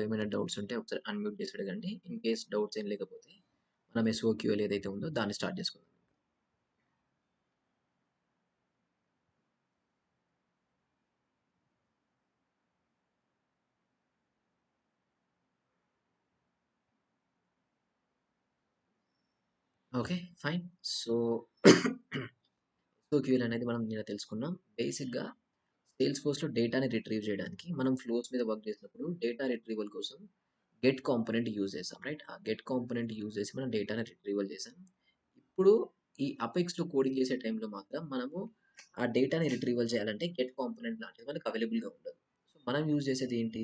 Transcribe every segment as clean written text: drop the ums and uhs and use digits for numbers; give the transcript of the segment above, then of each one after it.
ఏమైనా డౌట్స్ ఉంటే ఒకసారి అన్‌మ్యూట్ చేసి అడగండి. ఇన్ కేస్ డౌట్స్ ఏం లేకపోతే మనం ఎస్ఓక్యూఎల్ ఏదైతే ఉందో దాన్ని స్టార్ట్ చేసుకుందాం. ఓకే. ఫైన్. సో, ఎస్ఓక్యూఎల్ అనేది మనం నిన్న తెలుసుకున్నాం. బేసిక్‌గా సేల్స్‌ఫోర్స్‌లో డేటాని రిట్రీవ్ చేయడానికి మనం ఫ్లోస్ మీద వర్క్ చేసినప్పుడు డేటా రిట్రీవల్ కోసం గెట్ కాంపోనెంట్ యూజ్ చేసాం. రైట్? ఆ గెట్ కాంపోనెంట్ యూజ్ చేసి మనం డేటాని రిట్రీవల్ చేసాం. ఇప్పుడు ఈ అపెక్స్‌లో కోడింగ్ చేసే టైంలో మాత్రం మనము ఆ డేటాని రిట్రీవల్ చేయాలంటే గెట్ కాంపోనెంట్ లాంటిది మనకు అవైలబుల్‌గా ఉండదు. సో, మనం యూజ్ చేసేది ఏంటి?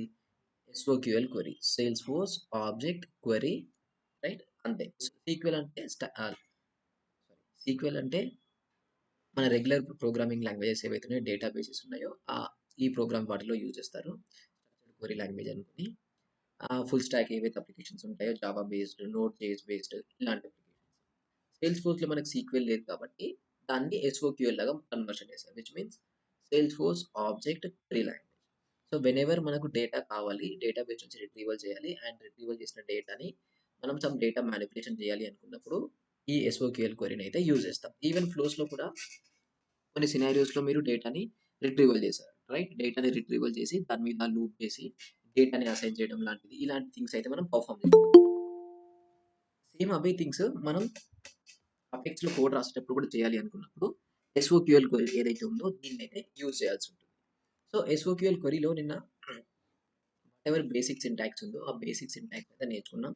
SOQL query. Salesforce object query, right? అంతే. సీక్వెల్ అంటే సీక్వెల్ అంటే మన రెగ్యులర్ ప్రోగ్రామింగ్ లాంగ్వేజెస్ ఏవైతే ఉన్నాయో, డేటాబేసెస్ ఉన్నాయో ఈ ప్రోగ్రామ్ వాటిలో యూజ్ చేస్తారు. స్ట్రక్చర్డ్ క్వెరీ లాంగ్వేజ్ అనుకోని. ఫుల్ స్టాక్ ఏవైతే అప్లికేషన్స్ ఉంటాయో Java based, node JS based ఇలాంటి అప్లికేషన్స్. సేల్స్‌ఫోర్స్‌లో మనకు సీక్వెల్ లేదు కాబట్టి దాన్ని ఎస్ఓక్యూఎల్ లాగా కన్వర్షన్ చేశారు. Which means Salesforce object query language. So, whenever మనకు డేటా కావాలి, డేటాబేస్ నుంచి రిట్రీవల్ చేయాలి అండ్ రిట్రీవల్ చేసిన డేటాని మనం సమ్ డేటా మానిప్యులేషన్ చేయాలి అనుకున్నప్పుడు ఈ ఎస్ఓక్యూఎల్ క్వెరీని అయితే యూజ్ చేస్తాం. ఈవెన్ ఫ్లోస్‌లో కూడా కొన్ని సినారియోస్‌లో మీరు డేటాని రిట్రీవల్ చేశారు. రైట్? డేటాని రిట్రీవల్ చేసి దాని మీద లూప్ చేసి డేటాని అసైన్ చేయడం లాంటిది ఇలాంటి థింగ్స్ అయితే మనం పెర్ఫార్మ్ చేస్తాం. సేమ్ అవే థింగ్స్ మనం అపెక్స్‌లో కోడ్ రాసేటప్పుడు కూడా చేయాలి అనుకున్నప్పుడు ఎస్ఓక్యూఎల్ క్వెరీ ఏదైతే ఉందో దీన్నైతే యూజ్ చేయాల్సి ఉంటుంది. సో, ఎస్ఓక్యూఎల్ క్వెరీలో నిన్న వాటెవర్ బేసిక్ సింటాక్స్ ఉందో ఆ బేసిక్ సింటాక్స్ అయితే నేర్చుకున్నాం.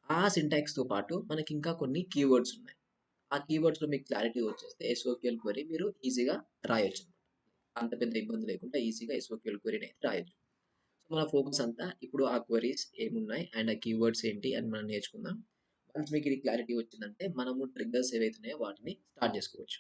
ఆ సింటాక్స్‌తో పాటు మనకింకా కొన్ని కీవర్డ్స్ ఉన్నాయి. ఆ కీవర్డ్స్‌లో మీకు క్లారిటీ వచ్చేస్తే ఎస్ఓక్యూఎల్ క్వెరీ మీరు ఈజీగా రాయొచ్చు. అంత పెద్ద ఇబ్బంది లేకుండా ఈజీగా ఎస్ఓక్యూఎల్ క్వెరీని అయితే రాయొచ్చు. సో, మన ఫోకస్ అంతా ఇప్పుడు ఆ క్వెరీస్ ఏమున్నాయి అండ్ ఆ కీవర్డ్స్ ఏంటి అని మనం నేర్చుకుందాం. వన్స్ మీకు ఇది క్లారిటీ వచ్చిందంటే మనము ట్రిగ్గర్స్ ఏవైతే ఉన్నాయో వాటిని స్టార్ట్ చేసుకోవచ్చు.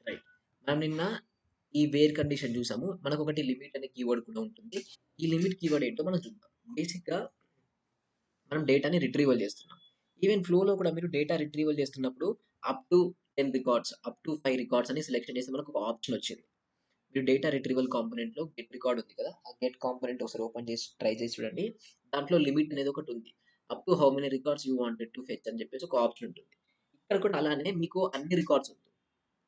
రైట్. మనం నిన్న ఈ వేర్ కండిషన్ చూసాము. మనకొకటి లిమిట్ అనే కీవర్డ్ కూడా ఉంటుంది. ఈ లిమిట్ కీవర్డ్ ఏంటో మనం చూద్దాం. బేసిక్‌గా మనం డేటాని రిట్రీవల్ చేస్తున్నాం. ఈవెన్ ఫ్లోలో కూడా మీరు డేటా రిట్రీవల్ చేస్తున్నప్పుడు up to 10 records, up to 5 records అని సెలెక్షన్ చేస్తే మనకు ఒక ఆప్షన్ వచ్చింది. మీరు డేటా రిట్రీవల్ కాంపోనెంట్‌లో గెట్ రికార్డ్ ఉంది కదా! ఆ గెట్ కాంపోనెంట్ ఒకసారి ఓపెన్ చేసి ట్రై చేసి చూడండి. దాంట్లో లిమిట్ అనేది ఒకటుంది. Up to how many records you wanted to fetch అని చెప్పేసి ఒక ఆప్షన్ ఉంటుంది. ఇక్కడ కూడా అలానే మీకు అన్ని రికార్డ్స్ వద్దు.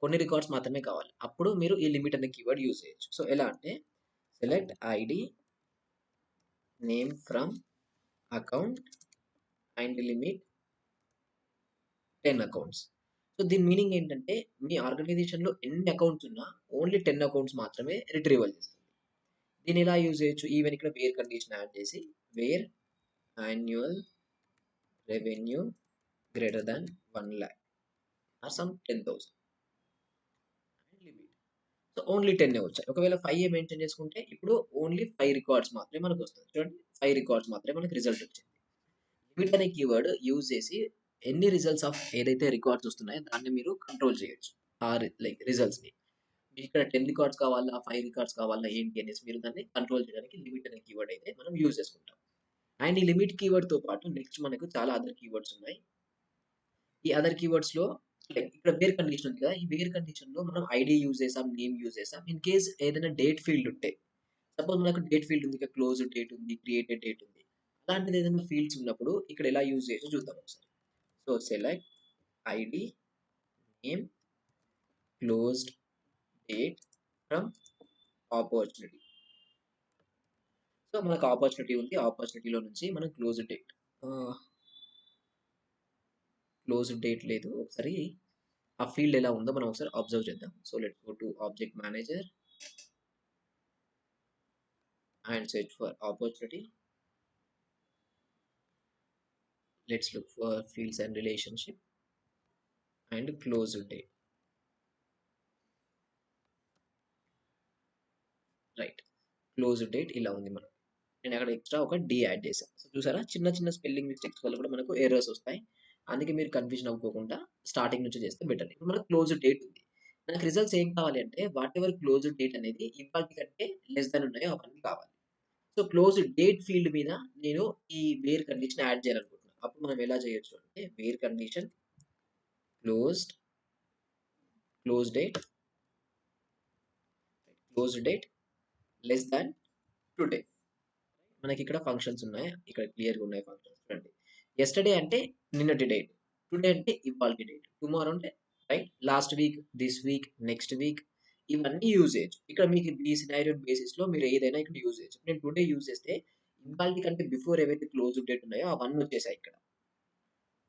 కొన్ని రికార్డ్స్ మాత్రమే కావాలి. అప్పుడు మీరు ఈ లిమిట్ అనే కీవర్డ్ యూజ్ చేయొచ్చు. సో, ఎలా అంటే select ID, name from account and limit 10 accounts. So, దీని మీనింగ్ ఏంటంటే మీ ఆర్గనైజేషన్‌లో ఎన్ని అకౌంట్స్ ఉన్నా ఓన్లీ 10 అకౌంట్స్ మాత్రమే రిట్రీవల్ చేస్తుంది. దీన్ని ఎలా యూజ్ చేయొచ్చు? ఈవెన్ ఇక్కడ వేర్ కండిషన్ యాడ్ చేసి where annual revenue greater than 1,00,000 or sum 10,000 and limit. So, only 10 వచ్చాయి. ఒకవేళ 5 మెన్షన్ చేసుకుంటే ఇప్పుడు ఓన్లీ 5 రికార్డ్స్ మాత్రమే మనకొస్తుంది. చూడండి 5 రికార్డ్స్ మాత్రమే మనకు రిజల్ట్ వచ్చింది. లిమిట్ అనే కీవర్డ్ యూజ్ చేసి ఎన్ని రిజల్ట్స్ ఆఫ్ ఏదైతే రికార్డ్స్ వస్తున్నాయో దాన్ని మీరు కంట్రోల్ చేయొచ్చు. లైక్ రిజల్ట్స్‌ని. మీకిక్కడ 10 రికార్డ్స్ కావాలా? 5 రికార్డ్స్ కావాలా? ఏంటి అనేసి మీరు దాన్ని కంట్రోల్ చేయడానికి లిమిట్ అనే కీవర్డ్ అయితే మనం యూజ్ చేసుకుంటాం. అండ్ ఈ లిమిట్ కీవర్డ్‌తో పాటు నెక్స్ట్ మనకు చాలా అదర్ కీవర్డ్స్ ఉన్నాయి. ఈ అదర్ కీవర్డ్స్‌లో లైక్ ఇక్కడ వేర్ కండిషన్ ఉంది కదా! ఈ వేర్ కండిషన్‌లో మనం ఐడీ యూజ్ చేసాం, నేమ్ యూజ్ చేసాం. ఇన్ కేస్ ఏదైనా డేట్ ఫీల్డ్ ఉంటే సపోజ్ మనకు డేట్ ఫీల్డ్ ఉంది. ఇక్కడ క్లోజ్డ్ డేట్ ఉంది. క్రియేటెడ్ డేట్ ఉంది. అలాంటిది ఏదైనా ఫీల్డ్స్ ఉన్నప్పుడు ఇక్కడ ఎలా యూజ్ చేయొచ్చో చూద్దాం ఒకసారి. So, select ID, name, closed date from opportunity. So, మనకు ఆపర్చునిటీ ఉంది. ఆపర్చునిటీలో నుంచి మనం క్లోజ్డ్ డేట్ క్లోజ్డ్ డేట్ లేదు. ఒకసారి ఆ ఫీల్డ్ ఎలా ఉందో మనం ఒకసారి అబ్జర్వ్ చేద్దాం. So, let's go to object manager and search for opportunity. Let's look for fields and relationship and close date. Right. Close date ఇలా ఉంది మనకు. నేను అక్కడ ఎక్స్ట్రా ఒక డి యాడ్ చేశాను. సో, చూసారా చిన్న చిన్న స్పెల్లింగ్ మిస్టేక్స్ వల్ల కూడా మనకు ఎర్రర్స్ వస్తాయి. అందుకే మీరు కన్‌ఫ్యూజన్ అవ్వకోకుండా స్టార్టింగ్ నుంచి చేస్తే బెటర్. ఇప్పుడు మనకు క్లోజ్ డేట్ ఉంది. నాకు రిజల్ట్స్ ఏం కావాలి అంటే వాట్ ఎవర్ క్లోజ్డ్ డేట్ అనేది ఇవాల్టి కంటే లెస్ దాన్ ఉన్నాయో అవన్నీ కావాలి. సో, క్లోజ్డ్ డేట్ ఫీల్డ్ మీద నేను ఈ వేర్ కండిషన్ యాడ్ చేయాలనుకుంటున్నా. అప్పుడు మనం ఎలా చేయొచ్చు అంటే where condition closed close date closed date less than today. మనకిక్కడ ఫంక్షన్స్ ఉన్నాయి. ఇక్కడ క్లియర్‌గా ఉన్నాయి ఫంక్షన్స్ చూడండి. యెస్టర్‌డే అంటే నిన్నటి డేట్. టుడే అంటే ఇవాల్టి డేట్. టుమారో అంటే right last week, this week, next week ఇవన్నీ యూజ్ చేయొచ్చు. ఇక్కడ మీకు ఈ సినారియో బేసిస్‌లో మీరు ఏదైనా ఇక్కడ యూజ్ చేయొచ్చు. నేను టుడే యూజ్ చేస్తే ఇవాల్టి కంటే బిఫోర్ ఏవైతే క్లోజ్డ్ డేట్ ఉన్నాయో అవన్నీ వచ్చేసాయి ఇక్కడ.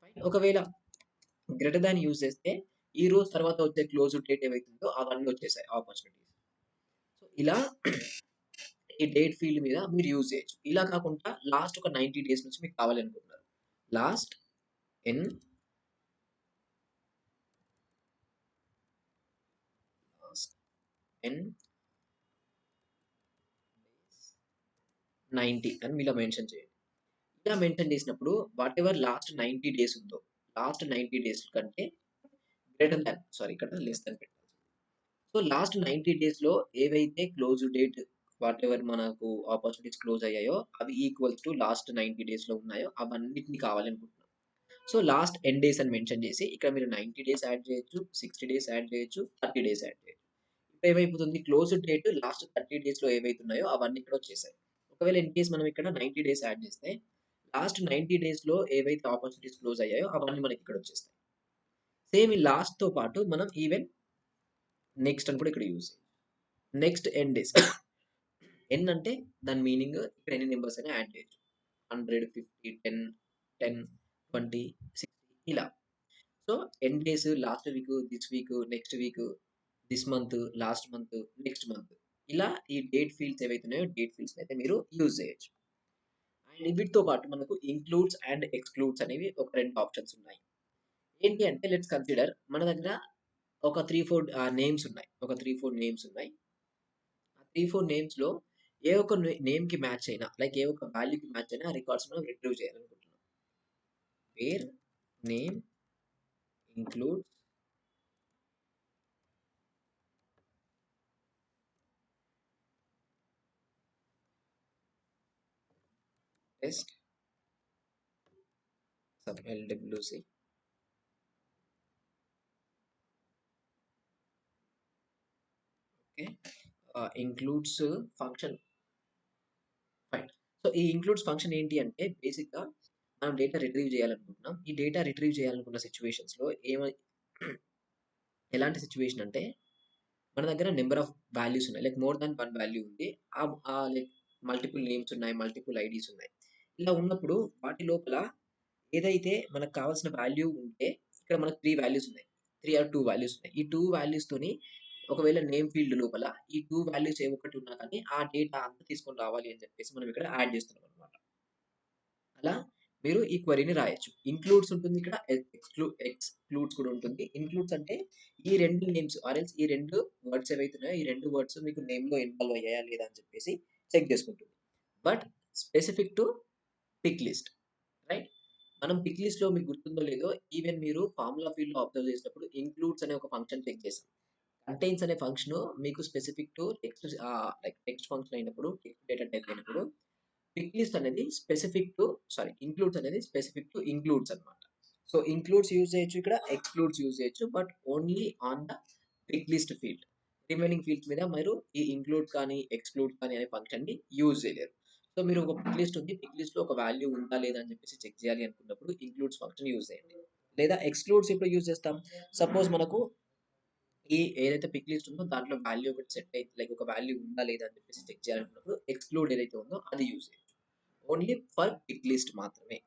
ఫైన్. ఒకవేళ గ్రేటర్ థాన్ యూజ్ చేస్తే ఈ రోజు తర్వాత వచ్చే క్లోజ్డ్ డేట్ ఏవైతే ఉందో అవన్నీ వచ్చేసాయి ఆపర్చునిటీస్. సో, ఇలా ఈ డేట్ ఫీల్డ్ మీద మీరు యూజ్ చేయొచ్చు. ఇలా కాకుండా లాస్ట్ ఒక 90 డేస్ నుంచి మీకు కావాలనుకుంటున్నారు. లాస్ట్ ఎన్ లాస్ట్ ఎన్ 90 అని ఇలా మెన్షన్ చేయండి. ఇలా మెన్షన్ చేసినప్పుడు వాటెవర్ లాస్ట్ 90 డేస్ ఉందో, లాస్ట్ 90 డేస్ కంటే గ్రేటర్ థాన్ సారీ ఇక్కడ లెస్ థాన్ పెట్టాలి. సో, లాస్ట్ 90 డేస్‌లో ఏవైతే క్లోజ్ డేట్ వాటెవర్ మనకు ఆపర్చునిటీస్ క్లోజ్ అయ్యాయో అవి ఈక్వల్స్ టు లాస్ట్ 90 డేస్‌లో ఉన్నాయో అవన్నిటిని కావాలనుకుంటున్నాం. సో, లాస్ట్ ఎన్ డేస్ అని మెన్షన్ చేసి ఇక్కడ మీరు 90 డేస్ యాడ్ చేయొచ్చు, 60 డేస్ యాడ్ చేయొచ్చు, 30 డేస్ యాడ్ చేయొచ్చు. ఇప్పుడు ఏమైపోతుంది క్లోజ్డ్ డేట్ లాస్ట్ 30 డేస్‌లో ఏవైతే ఉన్నాయో అవన్నీ ఇక్కడ వచ్చేసాయి. ఒకవేళ ఇన్ కేస్ మనం ఇక్కడ 90 డేస్ యాడ్ చేస్తే లాస్ట్ 90 డేస్‌లో ఏవైతే ఆపర్చునిటీస్ క్లోజ్ అయ్యాయో అవన్నీ మనకి ఇక్కడ వచ్చేస్తాయి. సేమ్ ఈ లాస్ట్‌తో పాటు మనం ఈవెన్ నెక్స్ట్ అని కూడా ఇక్కడ యూజ్ చేయాలి. నెక్స్ట్ ఎన్ డేస్. ఎన్ అంటే దాని మీనింగ్ ఇక్కడ ఎన్ని నంబర్స్ అయినా యాడ్ చేయొచ్చు. 100, 50, 10, 10, 20, 60 ఇలా. So, N days last week, this week, next week, this month, last month, next month. ఇలా ఈ డేట్ ఫీల్డ్స్ ఏవైతే ఉన్నాయో డేట్ ఫీల్డ్స్‌ని అయితే మీరు యూజ్ చేయొచ్చు. అండ్ వీటితో పాటు మనకు ఇంక్లూడ్స్ అండ్ ఎక్స్‌క్లూడ్స్ అనేవి ఒక 2 ఆప్షన్స్ ఉన్నాయి. ఏంటి అంటే లెట్స్ కన్సిడర్ మన దగ్గర ఒక 3, 4 నేమ్స్ ఉన్నాయి. ఒక 3, 4 నేమ్స్ ఉన్నాయి. ఆ 3, 4 నేమ్స్‌లో ఏ ఒక్క నేమ్‌కి మ్యాచ్ అయినా లైక్ ఏ ఒక్క వాల్యూకి మ్యాచ్ అయినా రికార్డ్స్ మనం రిట్రీవ్ చేయాలనుకుంటున్నాం. Where name includes test sub LWC okay. Includes function fine. So, ఈ ఇంక్లూడ్స్ ఫంక్షన్ ఏంటి అంటే బేసిక్‌గా మనం డేటా రిట్రీవ్ చేయాలనుకుంటున్నాం. ఈ డేటా రిట్రీవ్ చేయాలనుకున్న సిట్యుయేషన్స్‌లో ఎలాంటి సిట్యుయేషన్ అంటే మన దగ్గర నంబర్ ఆఫ్ వాల్యూస్ ఉన్నాయి. లైక్ మోర్ థాన్ 1 వాల్యూ ఉంది. లైక్ మల్టిపుల్ నేమ్స్ ఉన్నాయి. మల్టిపుల్ ఐడీస్ ఉన్నాయి. ఇలా ఉన్నప్పుడు వాటి లోపల ఏదైతే మనకు కావాల్సిన వాల్యూ ఉంటే ఇక్కడ మనకు 3 వాల్యూస్ ఉన్నాయి. 3 ఆర్ 2 వాల్యూస్ ఉన్నాయి. ఈ 2 వాల్యూస్‌తోని ఒకవేళ నేమ్ ఫీల్డ్ లోపల ఈ 2 వాల్యూస్ ఏ ఒక్కటి ఉన్నా కానీ ఆ డేటా అంతా తీసుకొని రావాలి అని చెప్పేసి మనం ఇక్కడ యాడ్ చేస్తున్నామనమాట. అలా మీరు ఈ క్వెరీని రాయొచ్చు. ఇంక్లూడ్స్ ఉంటుంది ఇక్కడ. ఎక్స్‌క్లూడ్స్ కూడా ఉంటుంది. ఇంక్లూడ్స్ అంటే ఈ 2 నేమ్స్ ఆర్ ఎల్స్ ఈ 2 వర్డ్స్ ఏవైతే ఉన్నాయో ఈ 2 వర్డ్స్ మీకు నేమ్‌లో ఇన్వాల్వ్ అయ్యాయా లేదా అని చెప్పేసి చెక్ చేసుకుంటుంది. But specific to pick list right? మనం పిక్ లిస్ట్‌లో మీకు గుర్తుందో లేదో ఈవెన్ మీరు ఫార్ములా ఫీల్డ్‌లో అబ్జర్వ్ చేసినప్పుడు ఇంక్లూడ్స్ అనే ఒక ఫంక్షన్ చెక్ చేసాం. కంటెయిన్స్ అనే ఫంక్షన్ మీకు specific to like text function అయినప్పుడు టెక్స్ట్ డేటా టైప్ అయినప్పుడు పిక్ లిస్ట్ అనేది స్పెసిఫిక్ టు ఇంక్లూడ్స్ అనేది స్పెసిఫిక్ టు ఇంక్లూడ్స్ అన్నమాట. సో, ఇంక్లూడ్స్ యూజ్ చేయొచ్చు ఇక్కడ. ఎక్స్‌క్లూడ్స్ యూజ్ చేయొచ్చు. But only on the pick list field. Remaining fields మీద మీరు ఈ ఇంక్లూడ్ కానీ, ఎక్స్‌క్లూడ్ కానీ అనే ఫంక్షన్‌ని యూజ్ చేయలేరు. సో, మీరు ఒక పిక్ లిస్ట్ ఉంది. పిక్ లిస్ట్‌లో ఒక వాల్యూ ఉందా లేదా అని చెప్పేసి చెక్ చేయాలి అనుకున్నప్పుడు ఇంక్లూడ్స్ ఫంక్షన్ యూజ్ చేయండి. లేదా ఎక్స్‌క్లూడ్స్ ఎప్పుడు యూజ్ చేస్తాం? సపోజ్ మనకు ఏదైతే పిక్ లిస్ట్ ఉందో దాంట్లో వాల్యూ ఒకటి సెట్ అయింది. లైక్ ఒక వాల్యూ ఉందా లేదా అని చెప్పేసి చెక్ చేయాలనుకున్నప్పుడు ఎక్స్‌క్లూడ్ ఏదైతే ఉందో అది యూజ్ చేయొచ్చు. ఓన్లీ ఫర్ పిక్ లిస్ట్ మాత్రమే.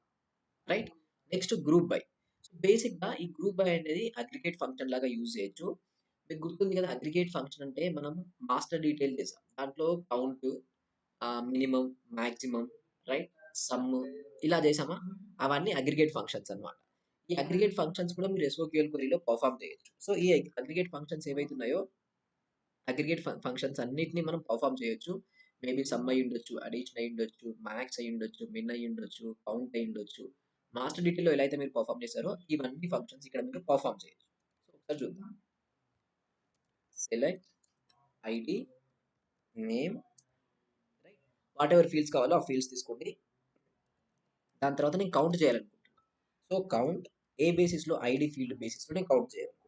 Right? Next group by. So, బేసిక్‌గా ఈ గ్రూప్ బై అనేది అగ్రిగేట్ ఫంక్షన్ లాగా యూజ్ చేయొచ్చు. మీకు గుర్తుంది కదా! అగ్రిగేట్ ఫంక్షన్ అంటే మనం మాస్టర్ డీటెయిల్ చేసాం. దాంట్లో count, minimum, maximum right? Some ఇలా చేసామా? అవన్నీ అగ్రిగేట్ ఫంక్షన్స్ అన్నమాట. ఈ అగ్రిగేట్ ఫంక్షన్స్ కూడా మీరు ఎస్‌ఓక్యూఎల్ క్వెరీలో పెర్ఫార్మ్ చేయొచ్చు. సో, ఈ అగ్రిగేట్ ఫంక్షన్స్ ఏవైతే ఉన్నాయో అగ్రిగేట్ ఫంక్షన్స్ అన్నిటిని మనం పెర్ఫార్మ్ చేయొచ్చు. మేబీ సమ్ అయ్యుండొచ్చు, అడిషన్ అయ్యుండొచ్చు, మాక్స్ అయ్యుండొచ్చు, మిన్ అయ్యుండొచ్చు, కౌంట్ అయ్యుండొచ్చు. మాస్టర్ డీటెయిల్‌లో ఎలా అయితే మీరు పెర్ఫార్మ్ చేసారో ఇవన్నీ ఫంక్షన్స్ ఇక్కడ మీరు పెర్ఫార్మ్ చేయొచ్చు. సో, ఒకసారి చూద్దాం. Select ID name, right, what ever fields కావాలో ఆ ఫీల్డ్స్ తీసుకోండి. దాని తర్వాత నేను కౌంట్ చేయాలనుకుంటున్నాను. సో కౌంట్ ఏ బేసిస్లో, ఐడి ఫీల్డ్ బేసిస్లో నేను కౌంట్ చేయాలనుకుంటున్నాను.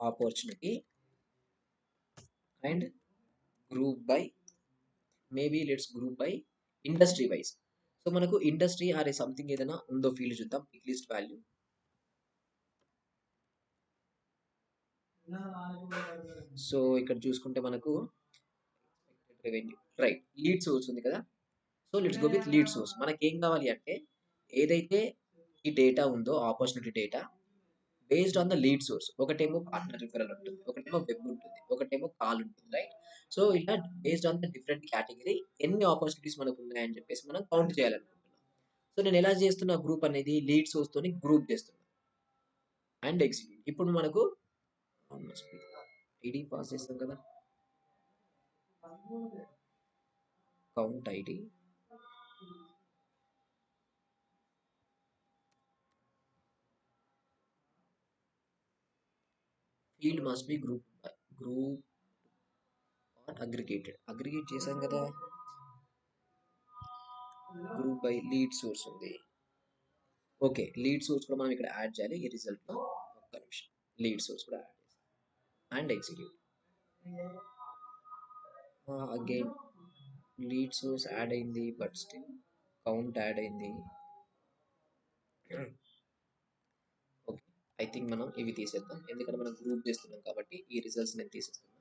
Opportunity and group by, maybe let's group by industry wise. So మనకు ఇండస్ట్రీ ఆర్ సంథింగ్ ఏదైనా ఉందో ఫీల్డ్ చూద్దాం. Pick list value. సో ఇక్కడ చూసుకుంటే మనకు రెవెన్యూ, రైట్, లీడ్ సోర్స్ ఉంది కదా. So let's go with lead source. మనకి ఏం కావాలి అంటే ఏదైతే ఈ డేటా ఉందో opportunity data based on the lead source. ఒకటేమో పార్ట్నర్ రిఫరల్ ఉంటుంది, ఒకటేమో వెబ్ ఉంటుంది, ఒకటేమో కాల్ ఉంటుంది, రైట్. సో ఇలా based on the different category ఎన్ని ఆపర్చునిటీస్ మనకు ఉన్నాయని చెప్పేసి మనం కౌంట్ చేయాలనుకుంటున్నాం. సో నేను ఎలా చేస్తున్నా, గ్రూప్ అనేది లీడ్ సోర్స్ తోని గ్రూప్ చేస్తున్నా అండ్ ఎగ్జిక్యూట్. ఇప్పుడు మనకు ఐడి పాస్ చేస్తాం కదా, count ID field must be group or aggregated. Aggregate చేసాం కదా, గ్రూప్ బై లీడ్ సోర్స్ ఉంది. ఓకే, లీడ్ సోర్స్ కూడా మనం ఇక్కడ యాడ్ చేయాలి ఈ రిజల్ట్ లో. ఒక్క నిమిషం, లీడ్ సోర్స్ కూడా యాడ్ చేస్తాం and execute. Again lead source add అయింది, బట్ స్టిల్ కౌంట్ యాడ్ అయింది. ఓకే, ఐ థింక్ మనం ఇవి తీసేద్దాం, ఎందుకంటే మనం గ్రూప్ చేస్తున్నాం కాబట్టి ఈ రిజల్ట్స్ నేను తీసేస్తున్నాను.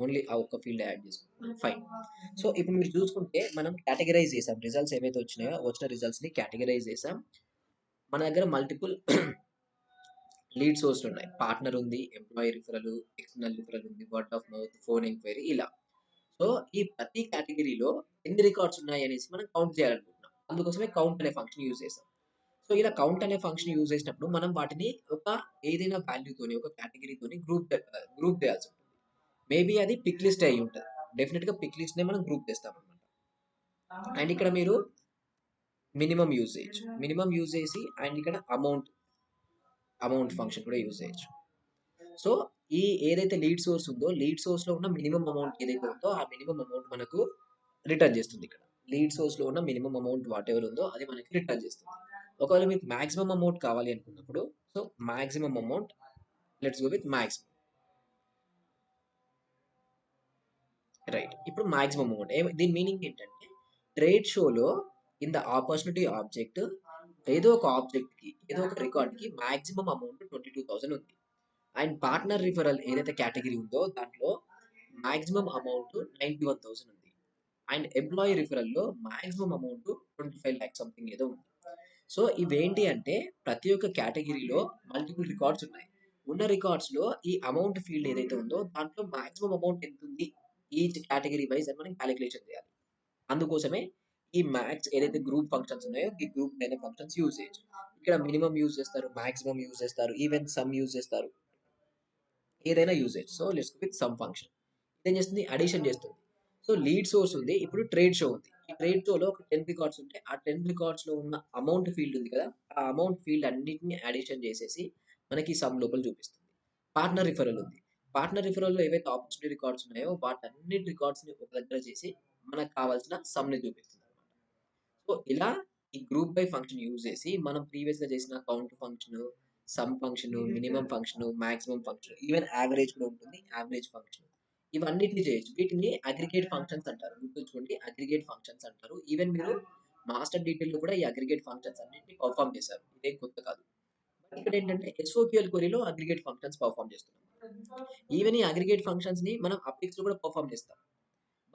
ఓన్లీ ఆ ఒక్క ఫీల్డ్ యాడ్ చేసుకుంటున్నాం, ఫైన్. సో ఇప్పుడు మీరు చూసుకుంటే మనం కేటగరైజ్ చేసాం, రిజల్ట్స్ ఏవైతే వచ్చినాయో వచ్చిన రిజల్ట్స్ ని కేటగరైజ్ చేసాం. మన దగ్గర మల్టిపుల్ లీడ్ సోర్స్లు ఉన్నాయి. పార్ట్నర్ ఉంది, ఎంప్లాయీ రిఫరల్, ఎక్స్టర్నల్ రిఫరల్ ఉంది, word of mouth, phone enquiry, ఇలా. సో ఈ ప్రతి కేటగిరీలో ఎన్ని రికార్డ్స్ ఉన్నాయి అనేసి మనం కౌంట్ చేయాలనుకుంటున్నాం. అందుకోసమే కౌంట్ అనే ఫంక్షన్ యూజ్ చేస్తాం. సో ఇలా కౌంట్ అనే ఫంక్షన్ యూజ్ చేసినప్పుడు మనం వాటిని ఒక ఏదైనా వాల్యూతోని, ఒక కేటగిరీతోని గ్రూప్ చేయాల్సి ఉంటుంది. మేబీ అది పిక్ లిస్ట్ అయి ఉంటుంది. డెఫినెట్ గా పిక్ లిస్ట్ నే మనం గ్రూప్ చేస్తాం అనమాట. అండ్ ఇక్కడ మీరు మినిమం యూజ్ చేసి అండ్ ఇక్కడ అమౌంట్ ఫంక్షన్ కూడా యూజ్ చేయొచ్చు. సో ఈ ఏదైతే లీడ్ సోర్స్ ఉందో లీడ్ సోర్స్ లో ఉన్న మినిమం అమౌంట్ ఏదైతే ఉందో ఆ మినిమం అమౌంట్ మనకు రిటర్న్ చేస్తుంది. ఇక్కడ లీడ్ సోర్స్ లో ఉన్న మినిమం అమౌంట్ వాట్ ఎవర్ ఉందో అది మనకి రిటర్న్ చేస్తుంది. ఒకవేళ మీకు మాక్సిమం అమౌంట్ కావాలి అనుకున్నప్పుడు, so maximum amount, let's go with maximum, right. ఇప్పుడు మాక్సిమం అమౌంట్ దీని మీనింగ్ ఏంటంటే ట్రేడ్ షోలో ఇన్ ద ఆపర్చునిటీ ఆబ్జెక్ట్ ఏదో ఒక ఆబ్జెక్ట్ కి, ఏదో ఒక రికార్డ్ కి మాక్సిమం అమౌంట్ 22,000 ఉంది. అండ్ పార్ట్నర్ రిఫరల్ ఏదైతే కేటగిరీ ఉందో దాంట్లో మాక్సిమం అమౌంట్ 91,000 ఉంది. అండ్ ఎంప్లాయీ రిఫరల్ లో మాక్సిమం అమౌంట్ 25 lakhs సంథింగ్ ఏదో ఉంది. సో ఇవేంటి అంటే ప్రతి ఒక్క కేటగిరీలో మల్టిపుల్ రికార్డ్స్ ఉన్నాయి. ఉన్న రికార్డ్స్ లో ఈ అమౌంట్ ఫీల్డ్ ఏదైతే ఉందో దాంట్లో మాక్సిమం అమౌంట్ ఎంత ఉంది ఈచ్ కేటగిరీ వైజ్ అని మనం క్యాలిక్యులేషన్ చేయాలి. అందుకోసమే ఈ మ్యాక్స్ ఏదైతే గ్రూప్ ఫంక్షన్స్ ఉన్నాయో ఈ గ్రూప్ అనే ఫంక్షన్స్ యూజ్ చేయొచ్చు. ఇక్కడ మినిమం యూజ్ చేస్తారు, మాక్సిమం యూజ్ చేస్తారు, ఈవెన్ సమ్ యూజ్ చేస్తారు, ఏదైనా యూజ్ చేయొచ్చు. So let's with sum function ఇదేం చేస్తుంది, అడిషన్ చేస్తుంది. సో లీడ్ సోర్స్ ఉంది, ఇప్పుడు ట్రేడ్ షో ఉంది. ఈ ట్రేడ్ షోలో ఒక 10 రికార్డ్స్ ఉంటే ఆ 10 రికార్డ్స్ లో ఉన్న అమౌంట్ ఫీల్డ్ ఉంది కదా, ఆ అమౌంట్ ఫీల్డ్ అన్నిటిని అడిషన్ చేసేసి మనకి సమ్ లోపల చూపిస్తుంది. పార్ట్నర్ రిఫరల్ ఉంది. పార్ట్నర్ రిఫరల్ లో ఏవైతే ఆపర్చునిటీ రికార్డ్స్ ఉన్నాయో వాటన్నిటి రికార్డ్స్ ని ఒక దగ్గర చేసి మనకు కావాల్సిన సమ్ ని చూపిస్తుంది అనమాట. సో ఇలా ఈ గ్రూప్ బై ఫంక్షన్ యూజ్ చేసి మనం ప్రీవియస్ గా చేసిన count function, sum function, minimum function, maximum function, even average కూడా ఉంటుంది, యావరేజ్ ఫంక్షన్, ఇవన్నిటిని చేయొచ్చు. వీటిని అగ్రిగేట్ ఫంక్షన్స్ అంటారు, గుర్తుంచుకోండి, అగ్రిగేట్ ఫంక్షన్స్ అంటారు. ఈవెన్ మీరు మాస్టర్ డీటెయిల్ లో కూడా ఈ అగ్రిగేట్ ఫంక్షన్స్ అన్నిటిని పర్ఫామ్ చేశారు, ఇదేం కొత్త కాదు. బట్ ఇక్కడ ఏంటంటే ఎస్ఓక్యూఎల్ క్వరీలో అగ్రిగేట్ ఫంక్షన్స్ పర్ఫామ్ చేస్తున్నాం. ఈవెన్ ఈ అగ్రిగేట్ ఫంక్షన్స్ ని మనం అపెక్స్ లో కూడా పర్ఫామ్ చేస్తాం.